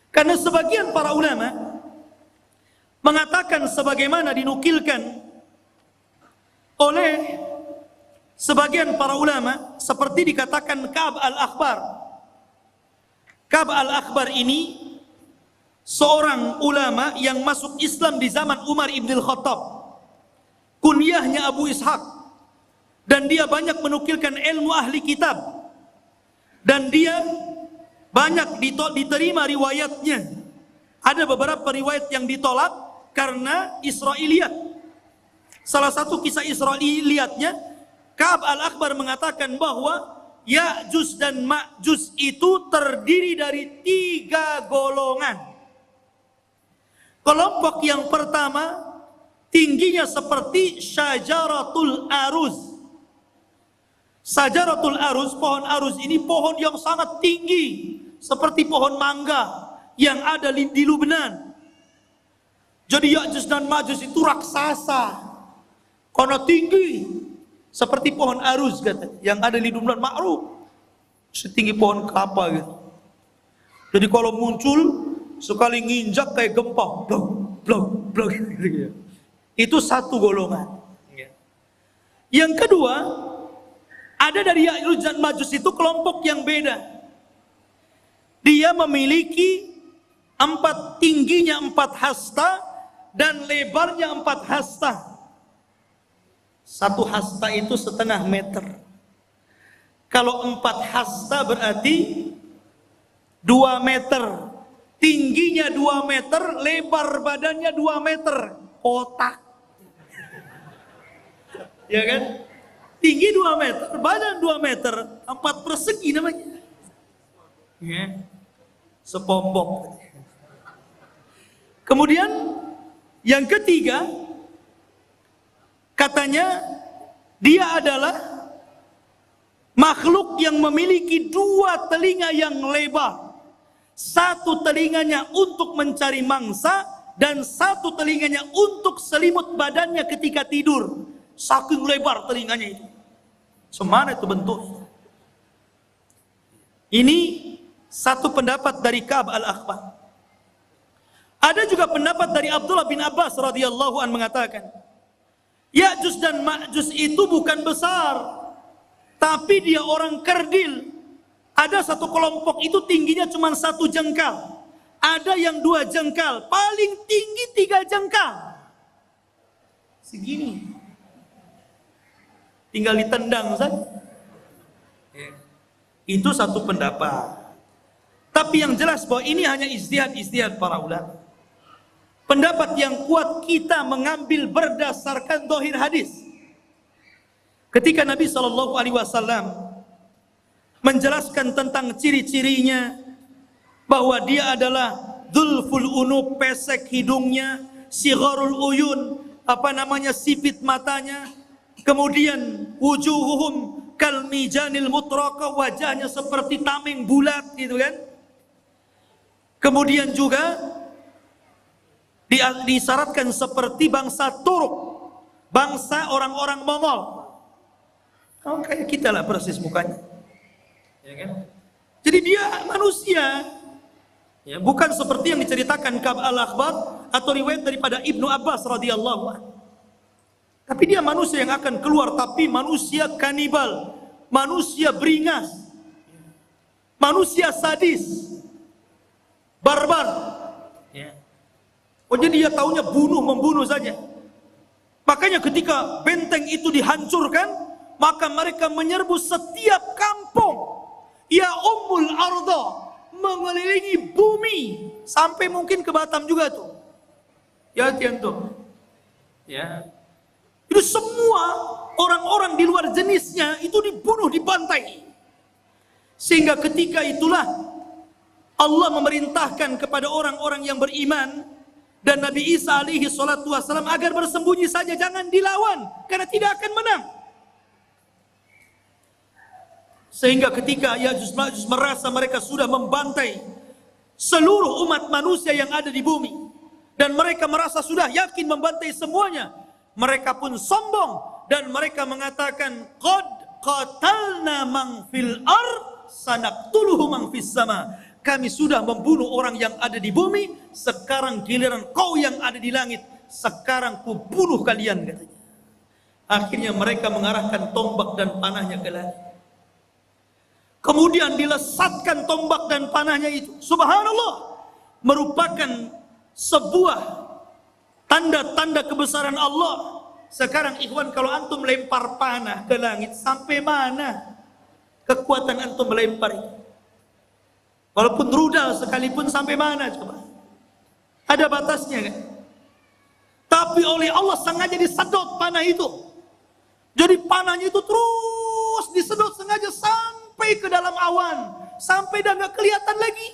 Karena sebagian para ulama mengatakan sebagaimana dinukilkan oleh sebagian para ulama, seperti dikatakan Ka'ab al-Akhbar. Ka'ab al-Akhbar ini seorang ulama yang masuk Islam di zaman Umar ibn al-Khattab. Kunyahnya Abu Ishaq. Dan dia banyak menukilkan ilmu ahli kitab. Dan dia banyak diterima riwayatnya. Ada beberapa riwayat yang ditolak karena Israiliyat. Salah satu kisah Israiliyatnya, Ka'ab al-Akhbar mengatakan bahwa Ya'juj dan Ma'juj itu terdiri dari 3 golongan. Kelompok yang pertama tingginya seperti Syajaratul Aruz. Syajaratul Aruz, pohon aruz ini pohon yang sangat tinggi, seperti pohon mangga yang ada di Lubnan. Jadi Ya'juj dan Ma'juj itu raksasa karena tinggi, seperti pohon aruz katanya, yang ada di Lubnan, ma'ruf, setinggi pohon kelapa gitu. Jadi kalau muncul sekali nginjak kayak gempa, blok blok blok gitu. Itu satu golongan. Yang kedua, ada dari Ya'juj dan Ma'juj itu kelompok yang beda. Dia memiliki tingginya 4 hasta dan lebarnya 4 hasta. 1 hasta itu 1/2 meter. Kalau 4 hasta berarti 2 meter. Tingginya 2 meter, lebar badannya 2 meter. Otak. Ya kan? Tinggi 2 meter, badan 2 meter, 4 persegi namanya. Ya. Sepombok. Kemudian yang ketiga, katanya dia adalah makhluk yang memiliki 2 telinga yang lebar. 1 telinganya untuk mencari mangsa dan 1 telinganya untuk selimut badannya ketika tidur. Saking lebar telinganya itu. Semana itu bentuknya. Ini Satu pendapat dari Ka'ab al-Akhbar. Ada juga pendapat dari Abdullah bin Abbas radhiyallahu an mengatakan, Ya'juj dan Ma'juj itu bukan besar, tapi dia orang kerdil. Ada satu kelompok itu tingginya cuma 1 jengkal. Ada yang 2 jengkal, paling tinggi 3 jengkal. Segini. Tinggal ditendang saja. Itu satu pendapat. Tapi yang jelas bahwa ini hanya ijtihad para ulama. Pendapat yang kuat kita mengambil berdasarkan zahir hadis. Ketika Nabi SAW menjelaskan tentang ciri-cirinya, bahwa dia adalah dzulful unub, pesek hidungnya, sigharul uyun, sipit matanya, kemudian wujuhuhum kal mijanil mutraqa, wajahnya seperti tameng bulat gitu kan. Kemudian juga disyaratkan seperti bangsa Turuk, bangsa orang-orang Mongol. Kayak kita lah persis mukanya, ya kan? Jadi dia manusia, ya, bukan seperti yang diceritakan Ka'ab al-Akhbar atau riwayat daripada Ibnu Abbas radhiyallahu anhu. Tapi dia manusia yang akan keluar, tapi manusia kanibal, manusia beringas, manusia sadis, barbar. Ya. Oh, jadi dia taunya membunuh saja. Makanya ketika benteng itu dihancurkan, maka mereka menyerbu setiap kampung. Ya ummul arda, mengelilingi bumi sampai mungkin ke Batam juga tuh. Ya tuh. Ya. Itu semua orang-orang di luar jenisnya itu dibunuh, dibantai. Sehingga ketika itulah Allah memerintahkan kepada orang-orang yang beriman dan Nabi Isa alaihi salatu wassalam agar bersembunyi saja, jangan dilawan karena tidak akan menang. Sehingga ketika Ya'juj Ma'juj merasa mereka sudah membantai seluruh umat manusia yang ada di bumi, dan mereka merasa sudah yakin membantai semuanya, mereka pun sombong dan mereka mengatakan, qad qatalna man fil ard sanaqtuluhu man fis sama. Kami sudah membunuh orang yang ada di bumi, sekarang giliran kau yang ada di langit, sekarang ku bunuh kalian, katanya. Akhirnya mereka mengarahkan tombak dan panahnya ke langit. Kemudian dilesatkan tombak dan panahnya itu. Subhanallah, merupakan sebuah tanda-tanda kebesaran Allah. Sekarang ikhwan, kalau antum lempar panah ke langit, sampai mana kekuatan antum melempar itu? Walaupun rudal sekalipun, sampai mana coba? Ada batasnya kan? Tapi oleh Allah sengaja disedot panah itu. Jadi panahnya itu terus disedot sengaja sampai ke dalam awan, sampai dah nggak kelihatan lagi.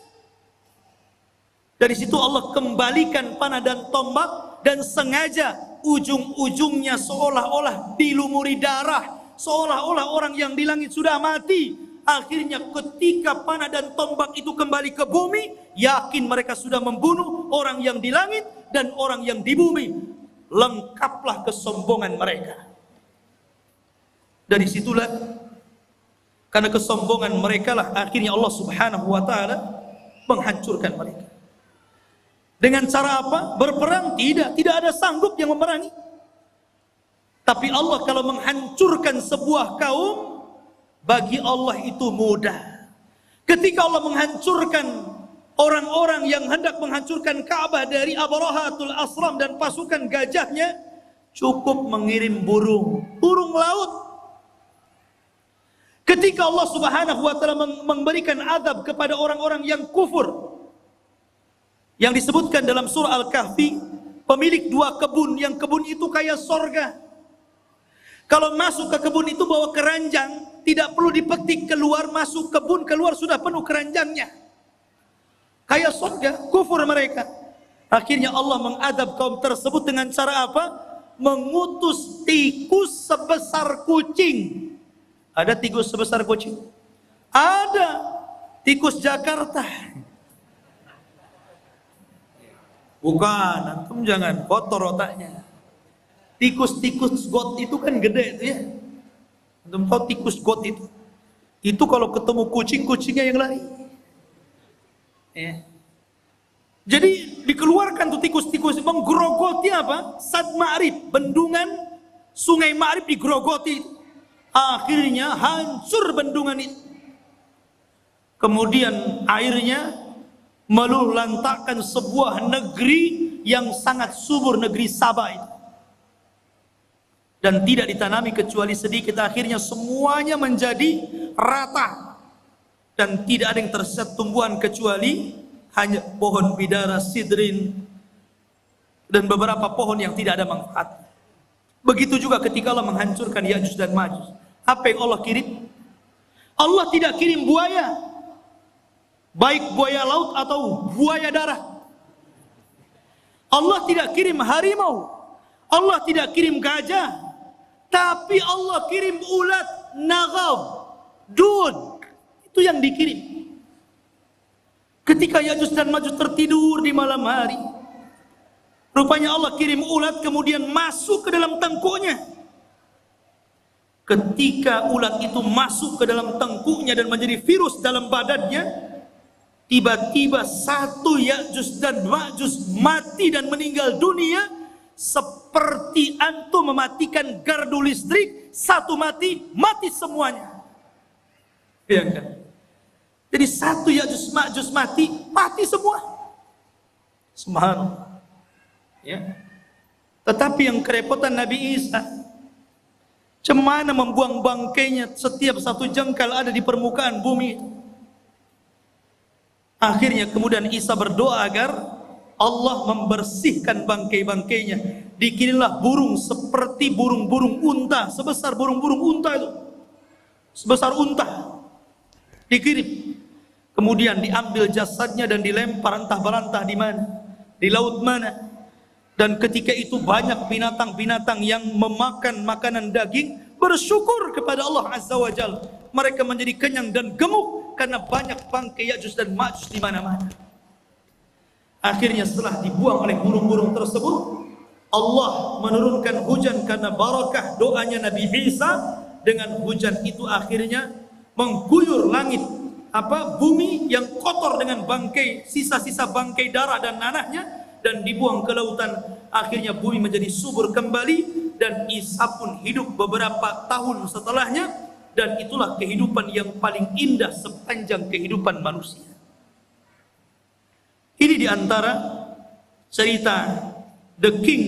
Dari situ Allah kembalikan panah dan tombak, dan sengaja ujung-ujungnya seolah-olah dilumuri darah, seolah-olah orang yang di langit sudah mati. Akhirnya ketika panah dan tombak itu kembali ke bumi, yakin mereka sudah membunuh orang yang di langit dan orang yang di bumi. Lengkaplah kesombongan mereka. Dari situlah, karena kesombongan mereka lah akhirnya Allah Subhanahu wa taala menghancurkan mereka. Dengan cara apa? Berperang? Tidak ada sanggup yang memerangi. Tapi Allah kalau menghancurkan sebuah kaum, bagi Allah itu mudah. Ketika Allah menghancurkan orang-orang yang hendak menghancurkan Ka'bah dari Abrahatul Asram dan pasukan gajahnya, cukup mengirim burung laut. Ketika Allah Subhanahu wa taala memberikan azab kepada orang-orang yang kufur, yang disebutkan dalam surah Al-Kahfi, pemilik 2 kebun, yang kebun itu kayak sorga. Kalau masuk ke kebun itu bawa keranjang, tidak perlu dipetik keluar, masuk kebun keluar sudah penuh keranjangnya. Kayak sorga, kufur mereka. Akhirnya Allah mengadab kaum tersebut dengan cara apa? Mengutus tikus sebesar kucing. Ada tikus sebesar kucing? Ada. Tikus Jakarta. Bukan, antum jangan kotor otaknya. Tikus-tikus got itu kan gede itu ya. Antum tahu tikus got itu? Itu kalau ketemu kucing, kucingnya yang lari. Ya. Jadi dikeluarkan tuh tikus-tikus menggerogoti apa? Sad Ma'rib, bendungan Sungai Ma'rib digerogoti. Akhirnya hancur bendungan itu. Kemudian airnya meluluhlantakkan sebuah negeri yang sangat subur, negeri Sabah itu. Dan tidak ditanami kecuali sedikit, akhirnya semuanya menjadi rata. Dan tidak ada yang tersisa tumbuhan kecuali hanya pohon bidara, sidrin, dan beberapa pohon yang tidak ada manfaat. Begitu juga ketika Allah menghancurkan Ya'juj dan Ma'juj. Apa yang Allah kirim? Allah tidak kirim buaya, baik buaya laut atau buaya darat. Allah tidak kirim harimau, Allah tidak kirim gajah, tapi Allah kirim ulat, nagab, dud. Itu yang dikirim. Ketika Ya'juj dan Ma'juj tertidur di malam hari, rupanya Allah kirim ulat kemudian masuk ke dalam tengkuknya. Ketika ulat itu masuk ke dalam tengkuknya dan menjadi virus dalam badannya, tiba-tiba satu Ya'juj dan Ma'juj mati dan meninggal dunia, seperti antum mematikan gardu listrik, satu mati, mati semuanya. Ya kan? Jadi satu Ya'juj Ma'juj mati, mati semua. Subhanallah. Ya. Tetapi yang kerepotan Nabi Isa, cemana membuang bangkainya setiap satu jengkal ada di permukaan bumi. Akhirnya kemudian Isa berdoa agar Allah membersihkan bangkai-bangkainya. Dikirimlah burung seperti burung-burung unta, sebesar burung-burung unta itu. Sebesar unta. Dikirim. Kemudian diambil jasadnya dan dilempar entah berantah di mana, di laut mana. Dan ketika itu banyak binatang-binatang yang memakan makanan daging bersyukur kepada Allah Azza wa Jalla. Mereka menjadi kenyang dan gemuk karena banyak bangkai Ya'juj dan Ma'juj di mana-mana. Akhirnya setelah dibuang oleh burung-burung tersebut, Allah menurunkan hujan karena barakah doanya Nabi Isa. Dengan hujan itu akhirnya mengguyur langit, bumi yang kotor dengan bangkai, sisa-sisa bangkai darah dan nanahnya, dan dibuang ke lautan. Akhirnya bumi menjadi subur kembali, dan Isa pun hidup beberapa tahun setelahnya, dan itulah kehidupan yang paling indah sepanjang kehidupan manusia. Ini diantara cerita The King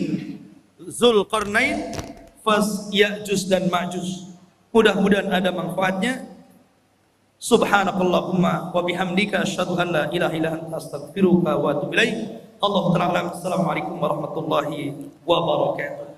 Zulkarnain versus Ya'juj dan Ma'juj. Mudah-mudahan ada manfaatnya. Subhanakallahumma wa bihamdika asyhadu an la ilaha illa anta astaghfiruka wa atubu ilaik. Allahu ta'ala. Assalamualaikum warahmatullahi wabarakatuh.